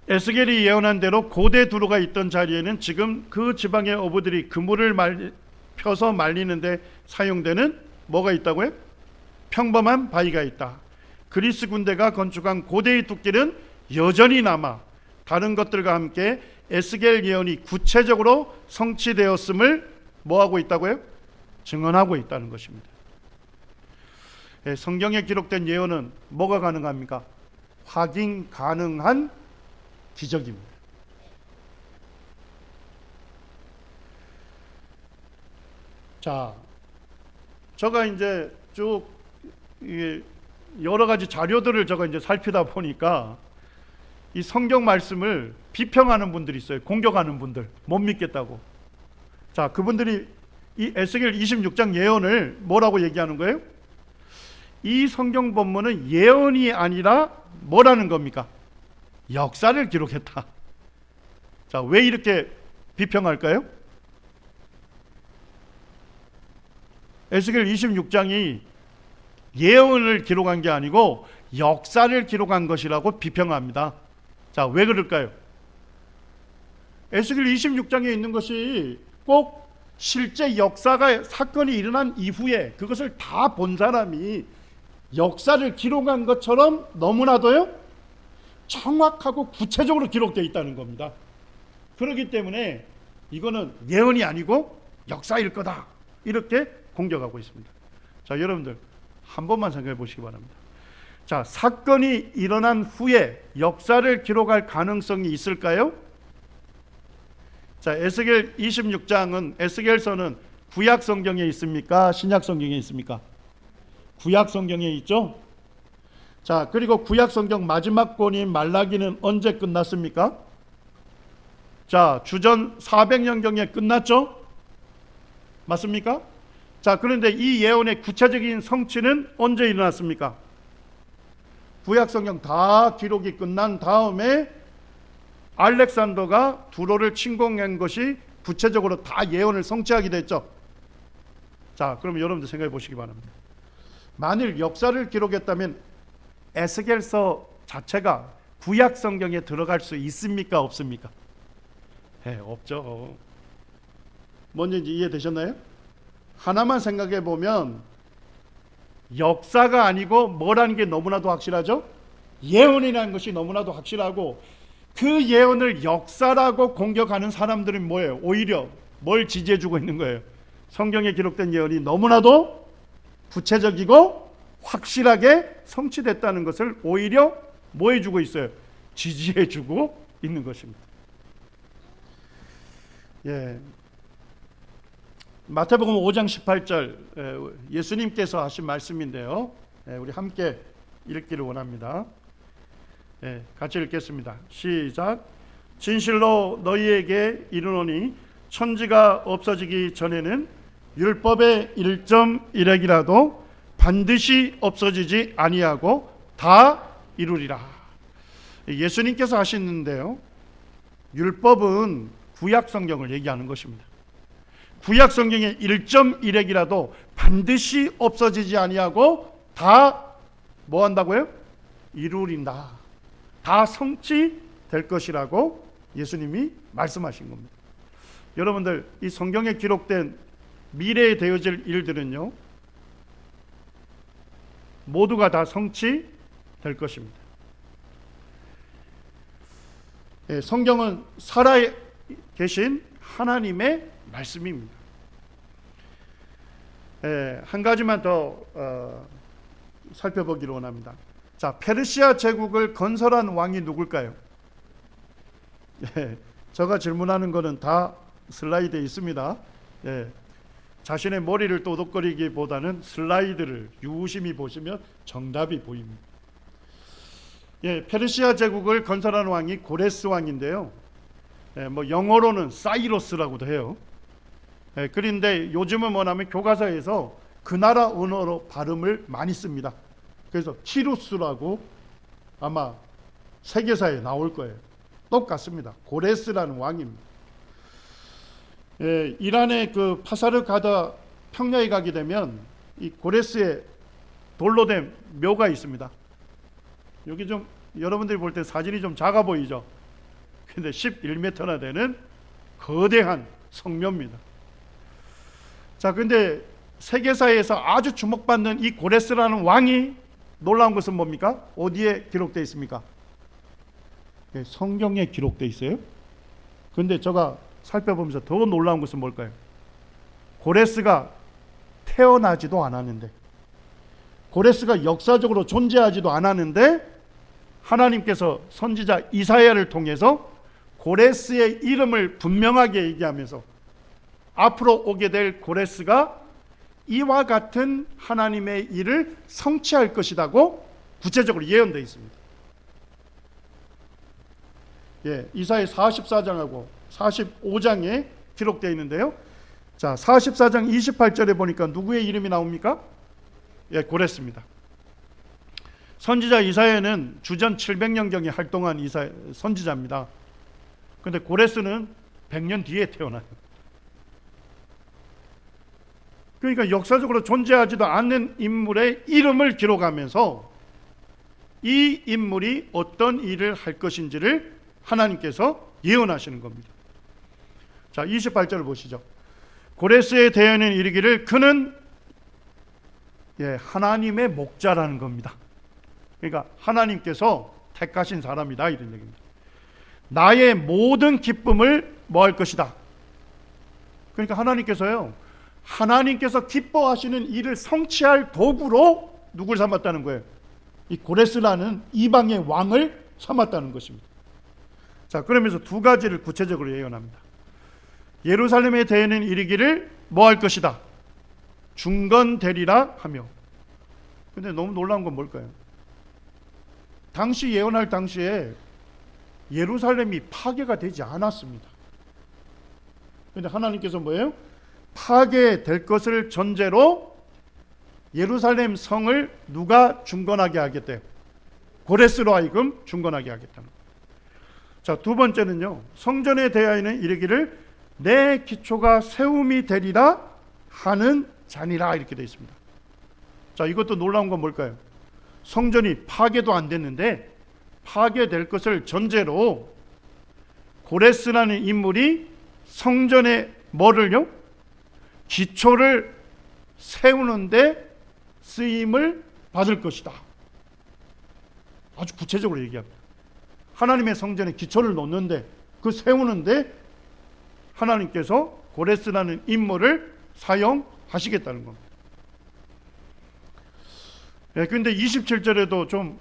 에스겔이 예언한 대로 고대 두로가 있던 자리에는 지금 그 지방의 어부들이 그물을 펴서 말리는데 사용되는 뭐가 있다고요? 평범한 바위가 있다. 그리스 군대가 건축한 고대의 뚝길은 여전히 남아 다른 것들과 함께 에스겔 예언이 구체적으로 성취되었음을 뭐하고 있다고요? 증언하고 있다는 것입니다. 성경에 기록된 예언은 뭐가 가능합니까? 확인 가능한 기적입니다. 자, 제가 이제 쭉 여러 가지 자료들을 제가 이제 살피다 보니까 이 성경 말씀을 비평하는 분들이 있어요. 공격하는 분들, 못 믿겠다고. 자, 그분들이 이 에스겔 26장 예언을 뭐라고 얘기하는 거예요? 이 성경 본문은 예언이 아니라 뭐라는 겁니까? 역사를 기록했다. 자, 왜 이렇게 비평할까요? 에스겔 26장이 예언을 기록한 게 아니고 역사를 기록한 것이라고 비평합니다. 자, 왜 그럴까요? 에스겔 26장에 있는 것이 꼭 실제 역사가 사건이 일어난 이후에 그것을 다 본 사람이 역사를 기록한 것처럼 너무나도요 정확하고 구체적으로 기록되어 있다는 겁니다. 그렇기 때문에 이거는 예언이 아니고 역사일 거다 이렇게 공격하고 있습니다. 자, 여러분들 한 번만 생각해 보시기 바랍니다. 자, 사건이 일어난 후에 역사를 기록할 가능성이 있을까요? 자, 에스겔 26장은 에스겔서는 구약 성경에 있습니까? 신약 성경에 있습니까? 구약 성경에 있죠. 자, 그리고 구약 성경 마지막 권인 말라기는 언제 끝났습니까? 자, 주전 400년경에 끝났죠? 맞습니까? 자, 그런데 이 예언의 구체적인 성취는 언제 일어났습니까? 구약 성경 다 기록이 끝난 다음에 알렉산더가 두로를 침공한 것이 구체적으로 다 예언을 성취하게 됐죠. 자, 그럼 여러분들 생각해 보시기 바랍니다. 만일 역사를 기록했다면 에스겔서 자체가 구약 성경에 들어갈 수 있습니까? 없습니까? 없죠. 뭔지 이해되셨나요? 하나만 생각해 보면 역사가 아니고 뭐라는 게 너무나도 확실하죠? 예언이라는 것이 너무나도 확실하고 그 예언을 역사라고 공격하는 사람들은 뭐예요? 오히려 뭘 지지해주고 있는 거예요? 성경에 기록된 예언이 너무나도 구체적이고 확실하게 성취됐다는 것을 오히려 뭐 해주고 있어요? 지지해주고 있는 것입니다. 마태복음 5장 18절 예수님께서 하신 말씀인데요. 우리 함께 읽기를 원합니다. 같이 읽겠습니다. 시작. 진실로 너희에게 이르노니 천지가 없어지기 전에는 율법의 1.1핵이라도 반드시 없어지지 아니하고 다 이루리라. 예수님께서 하시는데요. 율법은 구약 성경을 얘기하는 것입니다. 구약 성경의 1.1핵이라도 반드시 없어지지 아니하고 다 뭐 한다고요? 이루린다. 다 성취될 것이라고 예수님이 말씀하신 겁니다. 여러분들 이 성경에 기록된 미래에 되어질 일들은요, 모두가 다 성취될 것입니다. 예, 성경은 살아 계신 하나님의 말씀입니다. 예, 한 가지만 더 살펴보기로 원합니다. 자, 페르시아 제국을 건설한 왕이 누굴까요? 예, 제가 질문하는 것은 다 슬라이드에 있습니다. 예, 자신의 머리를 또독거리기보다는 슬라이드를 유심히 보시면 정답이 보입니다. 예, 페르시아 제국을 건설한 왕이 고레스 왕인데요. 예, 뭐 영어로는 사이러스라고도 해요. 예, 그런데 요즘은 뭐냐면 교과서에서 그 나라 언어로 발음을 많이 씁니다. 그래서 키루스라고 아마 세계사에 나올 거예요. 똑같습니다. 고레스라는 왕입니다. 예, 이란의 그 파사르가다 평야에 가게 되면 이 고레스의 돌로 된 묘가 있습니다. 여기 좀 여러분들이 볼 때 사진이 좀 작아 보이죠? 근데 11m나 되는 거대한 성묘입니다. 자, 근데 세계사에서 아주 주목받는 이 고레스라는 왕이 놀라운 것은 뭡니까? 어디에 기록되어 있습니까? 네, 성경에 기록되어 있어요. 근데 제가 살펴보면서 더 놀라운 것은 뭘까요? 고레스가 태어나지도 않았는데, 고레스가 역사적으로 존재하지도 않았는데, 하나님께서 선지자 이사야를 통해서 고레스의 이름을 분명하게 얘기하면서 앞으로 오게 될 고레스가 이와 같은 하나님의 일을 성취할 것이라고 구체적으로 예언되어 있습니다. 예, 이사야 44장하고 45장에 기록되어 있는데요. 자, 44장 28절에 보니까 누구의 이름이 나옵니까? 예, 고레스입니다. 선지자 이사야는 주전 700년경에 활동한 선지자입니다. 그런데 고레스는 100년 뒤에 태어나요. 그러니까 역사적으로 존재하지도 않는 인물의 이름을 기록하면서 이 인물이 어떤 일을 할 것인지를 하나님께서 예언하시는 겁니다. 자, 28절을 보시죠. 고레스에 대하여는 이르기를 그는 하나님의 목자라는 겁니다. 그러니까 하나님께서 택하신 사람이다, 이런 얘기입니다. 나의 모든 기쁨을 뭐 할 것이다. 그러니까 하나님께서 기뻐하시는 일을 성취할 도구로 누굴 삼았다는 거예요? 이 고레스라는 이방의 왕을 삼았다는 것입니다. 자, 그러면서 두 가지를 구체적으로 예언합니다. 예루살렘에 대하여는 이르기를 뭐 할 것이다. 중건되리라 하며. 근데 너무 놀라운 건 뭘까요? 당시 예언할 당시에 예루살렘이 파괴가 되지 않았습니다. 그런데 하나님께서 뭐예요? 파괴될 것을 전제로 예루살렘 성을 누가 중건하게 하겠대요? 고레스로 하여금 중건하게 하겠다는 거예요. 자, 두 번째는요, 성전에 대하여는 이르기를 내 기초가 세움이 되리라 하는 자니라, 이렇게 되어 있습니다. 자, 이것도 놀라운 건 뭘까요? 성전이 파괴도 안 됐는데 파괴될 것을 전제로 고레스라는 인물이 성전에 뭐를요? 기초를 세우는데 쓰임을 받을 것이다. 아주 구체적으로 얘기합니다. 하나님의 성전에 기초를 놓는데, 그 세우는데 하나님께서 고레스라는 인물을 사용하시겠다는 겁니다. 그런데 27절에도 좀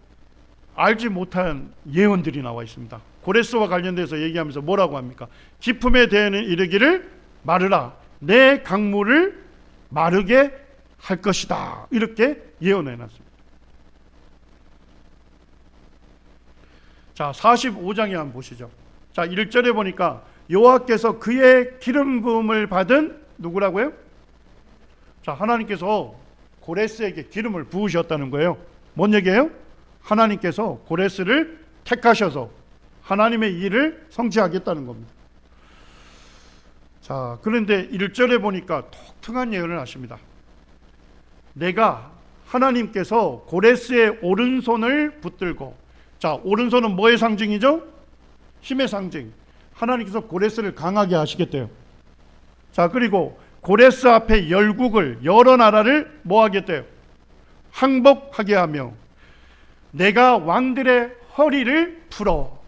알지 못한 예언들이 나와 있습니다. 고레스와 관련돼서 얘기하면서 뭐라고 합니까? 기품에 대하여는 이르기를 마르라, 내 강물을 마르게 할 것이다, 이렇게 예언해 놨습니다. 자, 45장에 한번 보시죠. 자, 1절에 보니까 여호와께서 그의 기름 부음을 받은 누구라고요? 자, 하나님께서 고레스에게 기름을 부으셨다는 거예요. 뭔 얘기예요? 하나님께서 고레스를 택하셔서 하나님의 일을 성취하겠다는 겁니다. 자, 그런데 1절에 보니까 독특한 예언을 하십니다. 하나님께서 고레스의 오른손을 붙들고, 자, 오른손은 뭐의 상징이죠? 힘의 상징. 하나님께서 고레스를 강하게 하시겠대요. 자, 그리고 고레스 앞에 열국을, 여러 나라를 뭐 하겠대요? 항복하게 하며 내가 왕들의 허리를 풀어.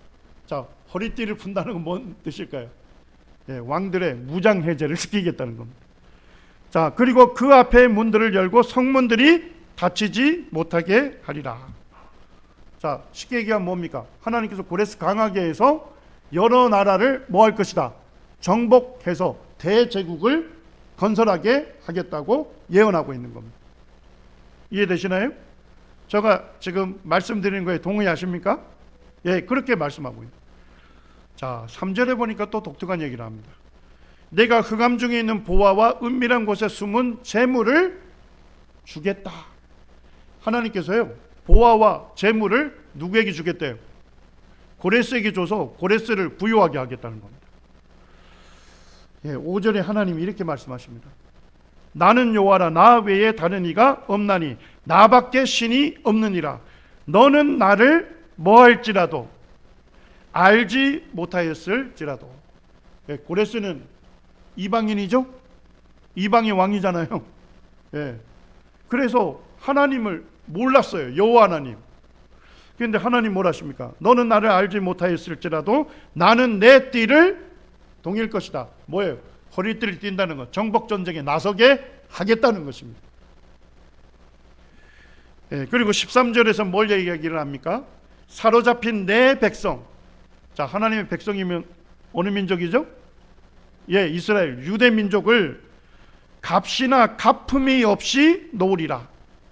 자, 허리띠를 푼다는 건 뭔 뜻일까요? 예, 왕들의 무장 해제를 시키겠다는 겁니다. 자, 그리고 그 앞에 문들을 열고 성문들이 닫히지 못하게 하리라. 자, 쉽게 얘기하면 뭡니까? 하나님께서 고레스 강하게 해서 여러 나라를 뭐 할 것이다? 정복해서 대제국을 건설하게 하겠다고 예언하고 있는 겁니다. 이해되시나요? 제가 지금 말씀드리는 거에 동의하십니까? 예, 그렇게 말씀하고 있습니다. 자, 3절에 보니까 또 독특한 얘기를 합니다. 내가 흑암 중에 있는 보화와 은밀한 곳에 숨은 재물을 주겠다. 하나님께서요, 보화와 재물을 누구에게 주겠대요? 고레스에게 줘서 고레스를 부유하게 하겠다는 겁니다. 예, 5절에 하나님이 이렇게 말씀하십니다. 나는 여호와라, 나 외에 다른 이가 없나니 나밖에 신이 없느니라. 너는 나를 뭐할지라도 알지 못하였을지라도. 예, 고레스는 이방인이죠. 이방의 왕이잖아요. 예, 그래서 하나님을 몰랐어요. 여호와 하나님. 그런데 하나님 뭘 하십니까? 너는 나를 알지 못하였을지라도 나는 내 띠를 동일 것이다. 뭐예요? 허리띠를 띈다는 것, 정복전쟁에 나서게 하겠다는 것입니다. 예, 그리고 13절에서 뭘 얘기하기를 합니까? 사로잡힌 내 백성. 자, 하나님의 백성이면 어느 민족이죠? 예, 이스라엘, 유대 민족을 값이나 갚음이 없이 놓으리라.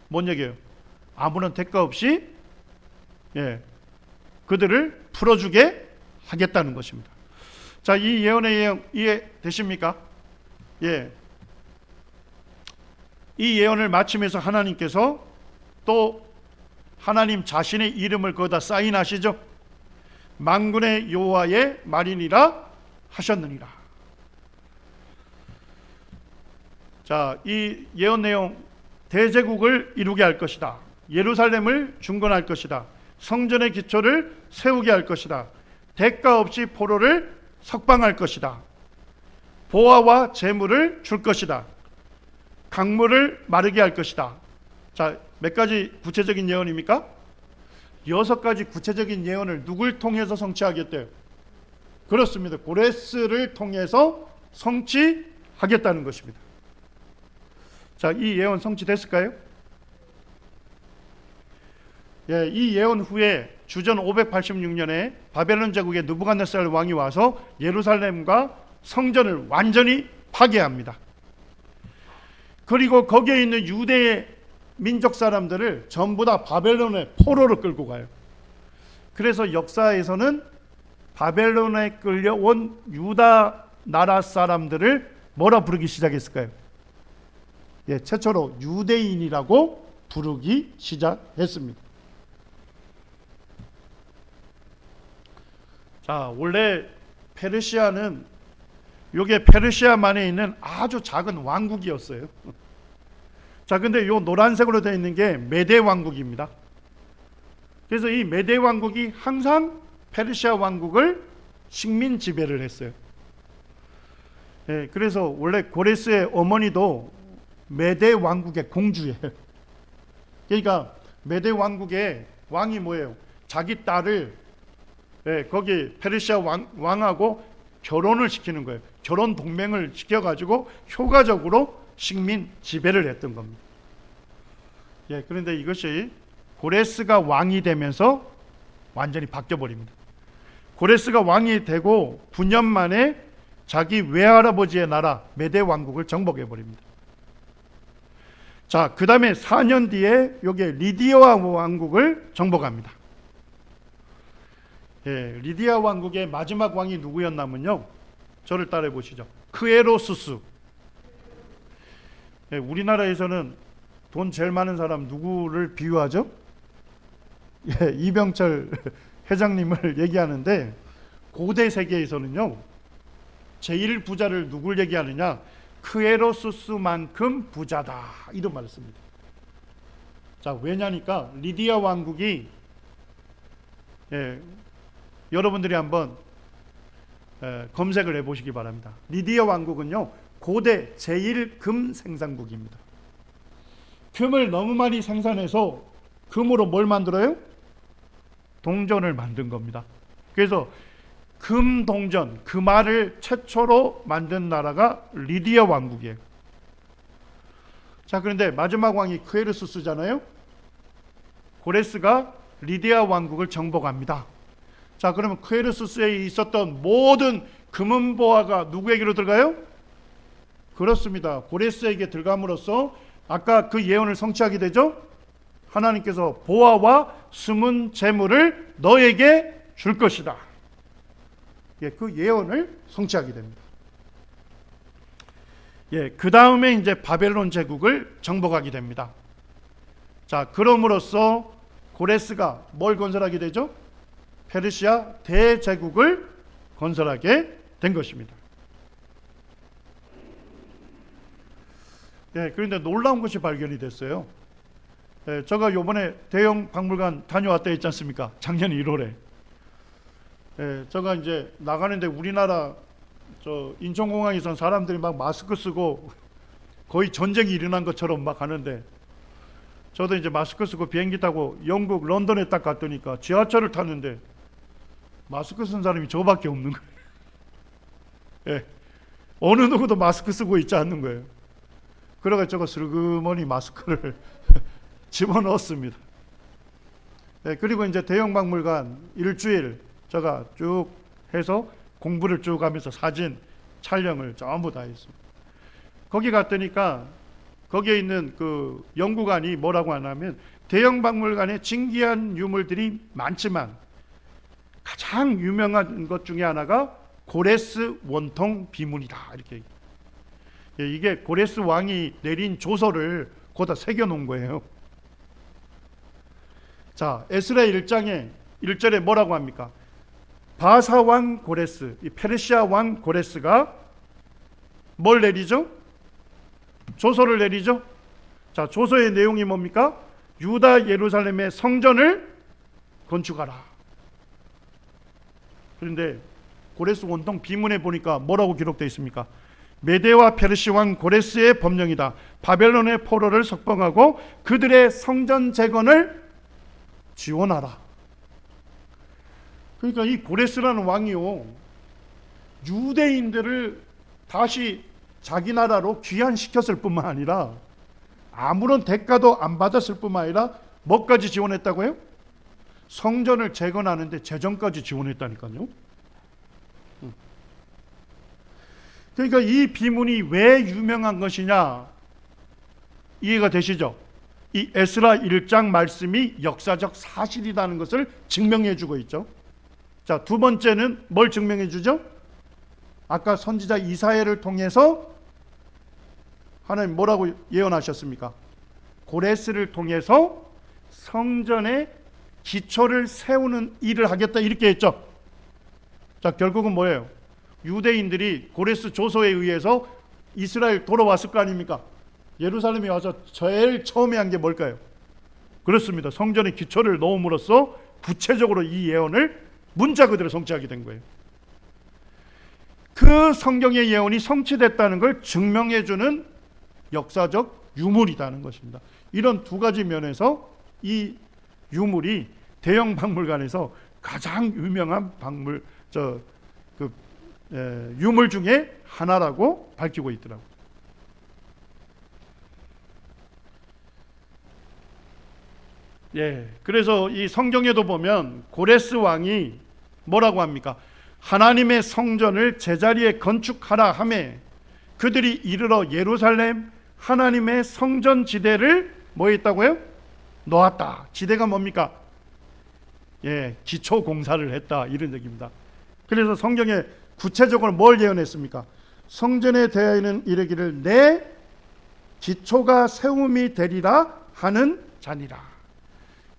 뭔 얘기예요? 아무런 대가 없이 그들을 풀어주게 하겠다는 것입니다. 자, 이 예언의 예언 이해되십니까? 예. 이 예언을 마치면서 하나님께서 또 하나님 자신의 이름을 거기다 사인하시죠. 만군의 여호와의 말이니라 하셨느니라. 자, 이 예언 내용, 대제국을 이루게 할 것이다. 예루살렘을 중건할 것이다. 성전의 기초를 세우게 할 것이다. 대가 없이 포로를 석방할 것이다. 보화와 재물을 줄 것이다. 강물을 마르게 할 것이다. 자, 몇 가지 구체적인 예언입니까? 6가지 구체적인 예언을 누굴 통해서 성취하겠대요? 그렇습니다. 고레스를 통해서 성취하겠다는 것입니다. 자, 이 예언 성취됐을까요? 예, 이 예언 후에 주전 586년에 바벨론 제국의 느부갓네살 왕이 와서 예루살렘과 성전을 완전히 파괴합니다. 그리고 거기에 있는 유대의 민족 사람들을 전부 다 바벨론의 포로로 끌고 가요. 그래서 역사에서는 바벨론에 끌려온 유다 나라 사람들을 뭐라 부르기 시작했을까요? 예, 최초로 유대인이라고 부르기 시작했습니다. 자, 원래 페르시아는 이게 페르시아만에 있는 아주 작은 왕국이었어요. 자, 근데 요 노란색으로 되어 있는 게 메데 왕국입니다. 그래서 이 메데 왕국이 항상 페르시아 왕국을 식민 지배를 했어요. 예, 그래서 원래 고레스의 어머니도 메데 왕국의 공주예요. 그러니까 메데 왕국의 왕이 뭐예요? 자기 딸을 거기 페르시아 왕하고 결혼을 시키는 거예요. 결혼 동맹을 시켜가지고 효과적으로 식민 지배를 했던 겁니다. 예, 그런데 이것이 고레스가 왕이 되면서 완전히 바뀌어버립니다. 고레스가 왕이 되고 9년 만에 자기 외할아버지의 나라 메데 왕국을 정복해버립니다. 자, 그 다음에 4년 뒤에 여기 리디아 왕국을 정복합니다. 예, 리디아 왕국의 마지막 왕이 누구였냐면요, 저를 따라해 보시죠. 크에로수스. 예, 우리나라에서는 돈 제일 많은 사람 누구를 비유하죠? 예, 이병철 회장님을 얘기하는데, 고대 세계에서는요 제일 부자를 누굴 얘기하느냐? 크에로수스만큼 부자다, 이런 말을 씁니다. 자, 왜냐니까 리디아 왕국이 여러분들이 한번 검색을 해보시기 바랍니다. 리디아 왕국은요 고대 제1금 생산국입니다. 금을 너무 많이 생산해서 금으로 뭘 만들어요? 동전을 만든 겁니다. 그래서 금동전, 금알을 최초로 만든 나라가 리디아 왕국이에요. 자, 그런데 마지막 왕이 크에르수스잖아요. 고레스가 리디아 왕국을 정복합니다. 자, 그러면 크에르수스에 있었던 모든 금은보화가 누구에게로 들어가요? 그렇습니다. 고레스에게 들어감으로써 아까 그 예언을 성취하게 되죠. 하나님께서 보화와 숨은 재물을 너에게 줄 것이다. 예, 그 예언을 성취하게 됩니다. 예, 그 다음에 이제 바벨론 제국을 정복하게 됩니다. 자, 그럼으로써 고레스가 뭘 건설하게 되죠? 페르시아 대제국을 건설하게 된 것입니다. 예, 그런데 놀라운 것이 발견이 됐어요. 예, 제가 요번에 대형 박물관 다녀왔다 했지 않습니까? 작년 1월에. 예, 제가 이제 나가는데 우리나라 저 인천공항에선 사람들이 막 마스크 쓰고 거의 전쟁이 일어난 것처럼 막 가는데, 저도 이제 마스크 쓰고 비행기 타고 영국 런던에 딱 갔더니까 지하철을 탔는데 마스크 쓴 사람이 저밖에 없는 거예요. 예, 어느 누구도 마스크 쓰고 있지 않는 거예요. 그래서 제가 슬그머니 마스크를 집어넣었습니다. 예, 그리고 이제 대형 박물관 일주일 제가 쭉 해서 공부를 쭉 하면서 사진 촬영을 전부 다 했습니다. 거기 갔더니까 거기에 있는 그 연구관이 뭐라고 하냐면, 대형 박물관에 진귀한 유물들이 많지만 가장 유명한 것 중에 하나가 고레스 원통 비문이다, 이렇게. 예, 이게 고레스 왕이 내린 조서를 거기다 새겨 놓은 거예요. 자, 에스라 1장에 1절에 뭐라고 합니까? 바사 왕 고레스, 이 페르시아 왕 고레스가 뭘 내리죠? 조서를 내리죠. 자, 조서의 내용이 뭡니까? 유다 예루살렘의 성전을 건축하라. 그런데 고레스 원통 비문에 보니까 뭐라고 기록되어 있습니까? 메데와 페르시 왕 고레스의 법령이다. 바벨론의 포로를 석방하고 그들의 성전 재건을 지원하라. 그러니까 이 고레스라는 왕이요, 유대인들을 다시 자기 나라로 귀환시켰을 뿐만 아니라 아무런 대가도 안 받았을 뿐만 아니라 뭐까지 지원했다고요? 성전을 재건하는데 재정까지 지원했다니까요. 그러니까 이 비문이 왜 유명한 것이냐, 이해가 되시죠? 이 에스라 1장 말씀이 역사적 사실이라는 것을 증명해 주고 있죠. 자, 두 번째는 뭘 증명해 주죠? 아까 선지자 이사야를 통해서 하나님 뭐라고 예언하셨습니까? 고레스를 통해서 성전의 기초를 세우는 일을 하겠다, 이렇게 했죠. 자, 결국은 뭐예요? 유대인들이 고레스 조서에 의해서 이스라엘 돌아왔을 거 아닙니까? 예루살렘에 와서 제일 처음에 한 게 뭘까요? 그렇습니다. 성전의 기초를 놓음으로써 구체적으로 이 예언을 문자 그대로 성취하게 된 거예요. 그 성경의 예언이 성취됐다는 걸 증명해주는 역사적 유물이라는 것입니다. 이런 두 가지 면에서 이 유물이 대형 박물관에서 가장 유명한 유물 중에 하나라고 밝히고 있더라고요. 예, 그래서 이 성경에도 보면 고레스 왕이 뭐라고 합니까? 하나님의 성전을 제자리에 건축하라 하매 그들이 이르러 예루살렘 하나님의 성전 지대를 뭐 했다고요? 놓았다. 지대가 뭡니까? 예, 기초 공사를 했다, 이런 얘기입니다. 그래서 성경에 구체적으로 뭘 예언했습니까? 성전에 대하여는 이르기를 내 기초가 세움이 되리라 하는 자니라.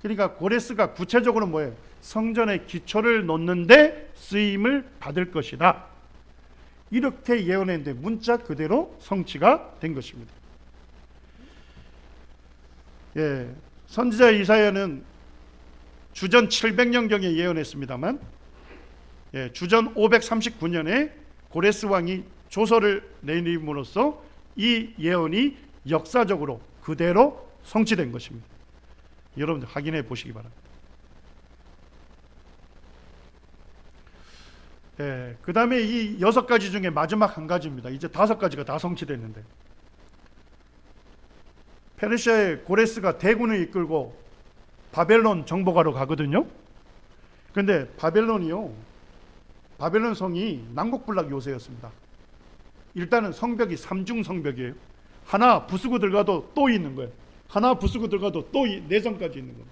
그러니까 고레스가 구체적으로 뭐예요? 성전의 기초를 놓는데 쓰임을 받을 것이다, 이렇게 예언했는데 문자 그대로 성취가 된 것입니다. 예, 선지자 이사야는 주전 700년경에 예언했습니다만, 예, 주전 539년에 고레스 왕이 조서를 내림으로써 이 예언이 역사적으로 그대로 성취된 것입니다. 여러분들 확인해 보시기 바랍니다. 그 다음에 이 6가지 중에 마지막 한 가지입니다. 이제 5가지가 다 성취됐는데, 페르시아의 고레스가 대군을 이끌고 바벨론 정복하러 가거든요. 그런데 바벨론 성이 난곡불락 요새였습니다. 일단은 성벽이 3중 성벽이에요. 하나 부수고 들어가도 또 있는 거예요. 하나 부수고 들어가도 또 내성까지 있는 거예요.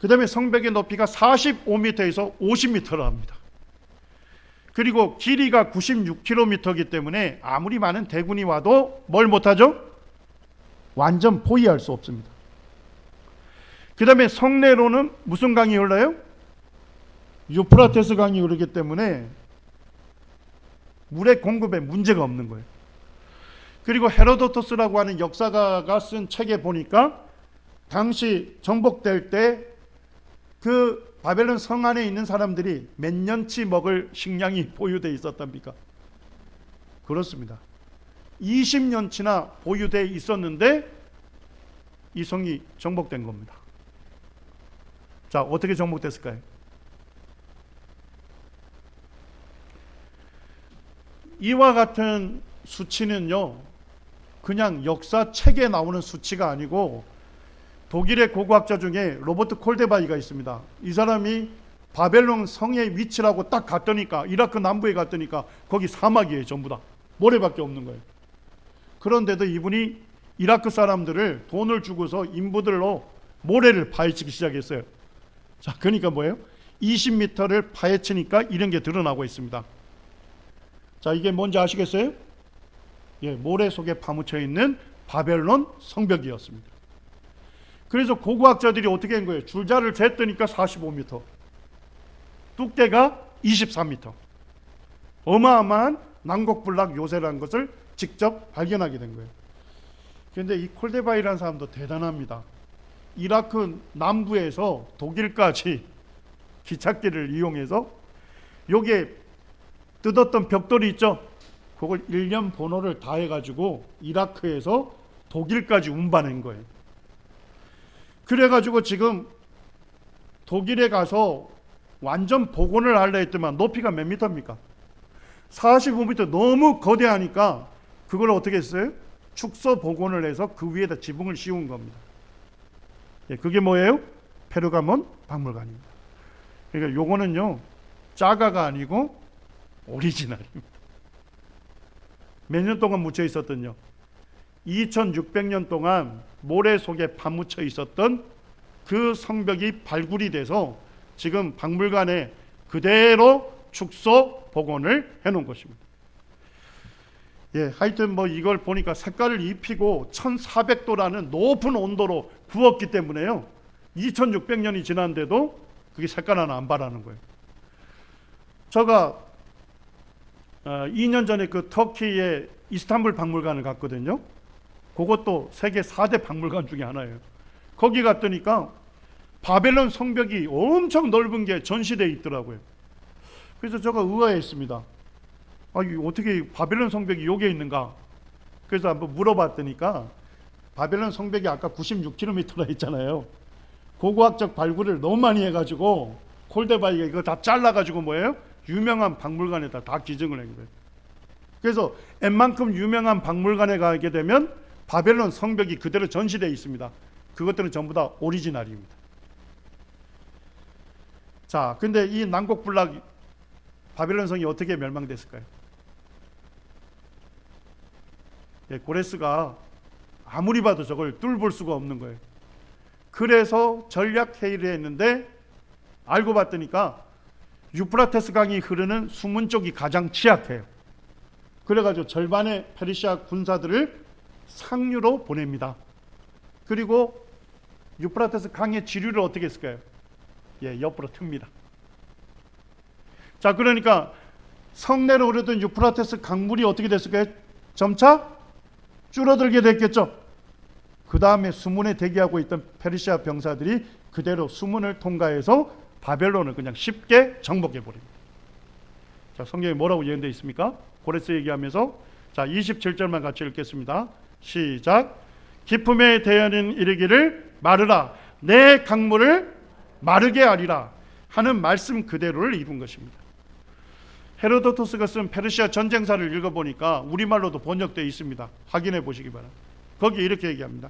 그 다음에 성벽의 높이가 45m에서 50m를 합니다. 그리고 길이가 96km이기 때문에 아무리 많은 대군이 와도 뭘 못하죠? 완전 포위할 수 없습니다. 그 다음에 성내로는 무슨 강이 흘러요? 유프라테스 강이 흐르기 때문에 물의 공급에 문제가 없는 거예요. 그리고 헤로도토스라고 하는 역사가가 쓴 책에 보니까 당시 정복될 때 그 바벨론 성 안에 있는 사람들이 몇 년치 먹을 식량이 보유되어 있었답니까? 그렇습니다. 20년치나 보유되어 있었는데 이 성이 정복된 겁니다. 자, 어떻게 정복됐을까요? 이와 같은 수치는요, 그냥 역사책에 나오는 수치가 아니고 독일의 고고학자 중에 로버트 콜데바이가 있습니다. 이 사람이 바벨론 성의 위치라고 딱 갔더니까, 이라크 남부에 갔더니까 거기 사막이에요. 전부 다 모래밖에 없는 거예요. 그런데도 이분이 이라크 사람들을 돈을 주고서 인부들로 모래를 파헤치기 시작했어요. 자, 그러니까 뭐예요? 20m를 파헤치니까 이런 게 드러나고 있습니다. 자, 이게 뭔지 아시겠어요? 모래 속에 파묻혀 있는 바벨론 성벽이었습니다. 그래서 고고학자들이 어떻게 한 거예요? 줄자를 쟀더니까 45m, 두께가 23m. 어마어마한 난곡불락 요새라는 것을 직접 발견하게 된 거예요. 그런데 이 콜데바이라는 사람도 대단합니다. 이라크 남부에서 독일까지 기찻길을 이용해서 여기에 뜯었던 벽돌이 있죠? 그걸 1년 번호를 다 해가지고 이라크에서 독일까지 운반한 거예요. 그래가지고 지금 독일에 가서 완전 복원을 하려 했더만 높이가 몇 미터입니까? 45m, 너무 거대하니까 그걸 어떻게 했어요? 축소 복원을 해서 그 위에다 지붕을 씌운 겁니다. 그게 뭐예요? 페르가몬 박물관입니다. 그러니까 요거는요, 짜가가 아니고 오리지널입니다. 몇 년 동안 묻혀 있었던요? 2600년 동안 모래 속에 파묻혀 있었던 그 성벽이 발굴이 돼서 지금 박물관에 그대로 축소 복원을 해놓은 것입니다. 하여튼 뭐 이걸 보니까 색깔을 입히고 1400도라는 높은 온도로 구웠기 때문에요, 2600년이 지났는데도 그게 색깔 하나 안 바라는 거예요. 제가 2년 전에 그 터키의 이스탄불 박물관을 갔거든요. 그것도 세계 4대 박물관 중에 하나예요. 거기 갔더니까 바벨론 성벽이 엄청 넓은 게 전시되어 있더라고요. 그래서 제가 의아했습니다. 어떻게 바벨론 성벽이 여기에 있는가? 그래서 한번 물어봤더니까 바벨론 성벽이 아까 96km라 했잖아요. 고고학적 발굴을 너무 많이 해가지고 콜데바이가 이거 다 잘라가지고 뭐예요? 유명한 박물관에다 다 기증을 한 거예요. 그래서 웬만큼 유명한 박물관에 가게 되면 바벨론 성벽이 그대로 전시되어 있습니다. 그것들은 전부 다 오리지널입니다. 자, 근데 이 난곡불락 바벨론 성이 어떻게 멸망됐을까요? 고레스가 아무리 봐도 저걸 뚫을 수가 없는 거예요. 그래서 전략 회의를 했는데 알고 봤더니까 유프라테스 강이 흐르는 수문 쪽이 가장 취약해요. 그래가지고 절반의 페르시아 군사들을 상류로 보냅니다. 그리고 유프라테스 강의 지류를 어떻게 했을까요? 옆으로 틉니다. 자, 그러니까 성내로 흐르던 유프라테스 강물이 어떻게 됐을까요? 점차 줄어들게 됐겠죠. 그 다음에 수문에 대기하고 있던 페르시아 병사들이 그대로 수문을 통과해서 바벨론을 그냥 쉽게 정복해 버립니다. 자, 성경에 뭐라고 예언되어 있습니까? 고레스 얘기하면서 자 27절만 같이 읽겠습니다. 시작. 기품에 대하는 이르기를 마르라 내 강물을 마르게 하리라 하는 말씀 그대로를 이룬 것입니다. 헤로도토스가 쓴 페르시아 전쟁사를 읽어보니까 우리말로도 번역되어 있습니다. 확인해 보시기 바랍니다. 거기 이렇게 얘기합니다.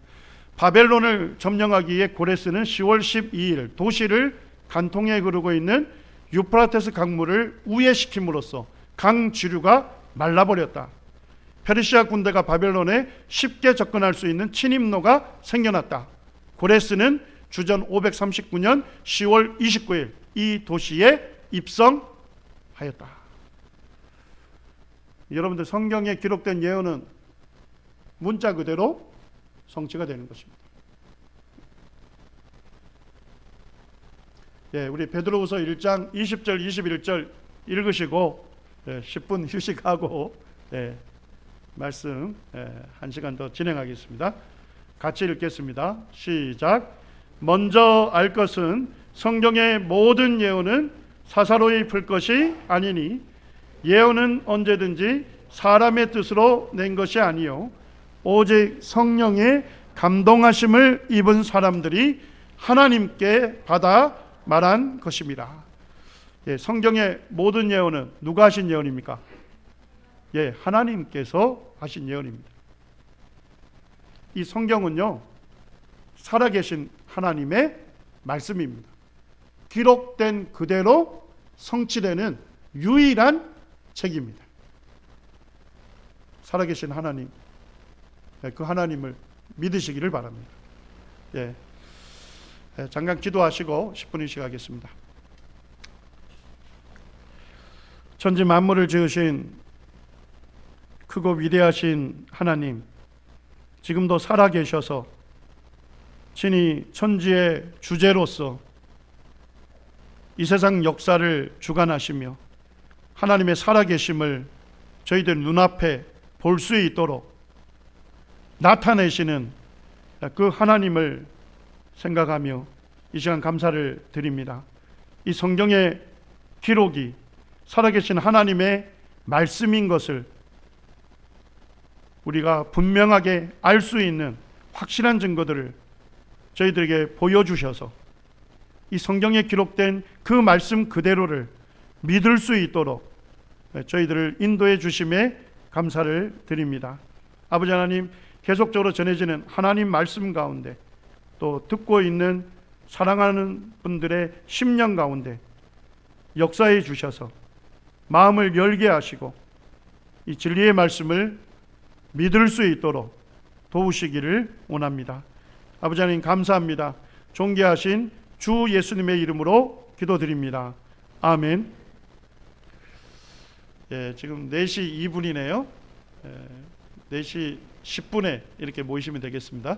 바벨론을 점령하기 위해 고레스는 10월 12일 도시를 간통에 흐르고 있는 유프라테스 강물을 우회시킴으로써 강 지류가 말라버렸다. 페르시아 군대가 바벨론에 쉽게 접근할 수 있는 침입로가 생겨났다. 고레스는 주전 539년 10월 29일 이 도시에 입성하였다. 여러분들 성경에 기록된 예언은 문자 그대로 성취가 되는 것입니다. 예, 우리 베드로후서 1장 20절 21절 읽으시고 10분 휴식하고 말씀 1시간 더 진행하겠습니다. 같이 읽겠습니다. 시작. 먼저 알 것은 성경의 모든 예언은 사사로이 풀 것이 아니니 예언은 언제든지 사람의 뜻으로 낸 것이 아니요 오직 성령의 감동하심을 입은 사람들이 하나님께 받아 말한 것입니다. 예, 성경의 모든 예언은 누가 하신 예언입니까? 예, 하나님께서 하신 예언입니다. 이 성경은요 살아계신 하나님의 말씀입니다. 기록된 그대로 성취되는 유일한 책입니다. 살아계신 하나님, 그 하나님을 믿으시기를 바랍니다. 예, 잠깐 기도하시고 10분 휴식하겠습니다. 천지 만물을 지으신 크고 위대하신 하나님, 지금도 살아계셔서 친히 천지의 주제로서 이 세상 역사를 주관하시며 하나님의 살아계심을 저희들 눈앞에 볼 수 있도록 나타내시는 그 하나님을 생각하며 이 시간 감사를 드립니다. 이 성경의 기록이 살아계신 하나님의 말씀인 것을 우리가 분명하게 알 수 있는 확실한 증거들을 저희들에게 보여주셔서 이 성경에 기록된 그 말씀 그대로를 믿을 수 있도록 저희들을 인도해 주심에 감사를 드립니다. 아버지 하나님, 계속적으로 전해지는 하나님 말씀 가운데 또 듣고 있는 사랑하는 분들의 심령 가운데 역사해 주셔서 마음을 열게 하시고 이 진리의 말씀을 믿을 수 있도록 도우시기를 원합니다. 아버지 하나님 감사합니다. 존귀하신 주 예수님의 이름으로 기도드립니다. 아멘. 예, 지금 4시 2분이네요. 4시 10분에 이렇게 모이시면 되겠습니다.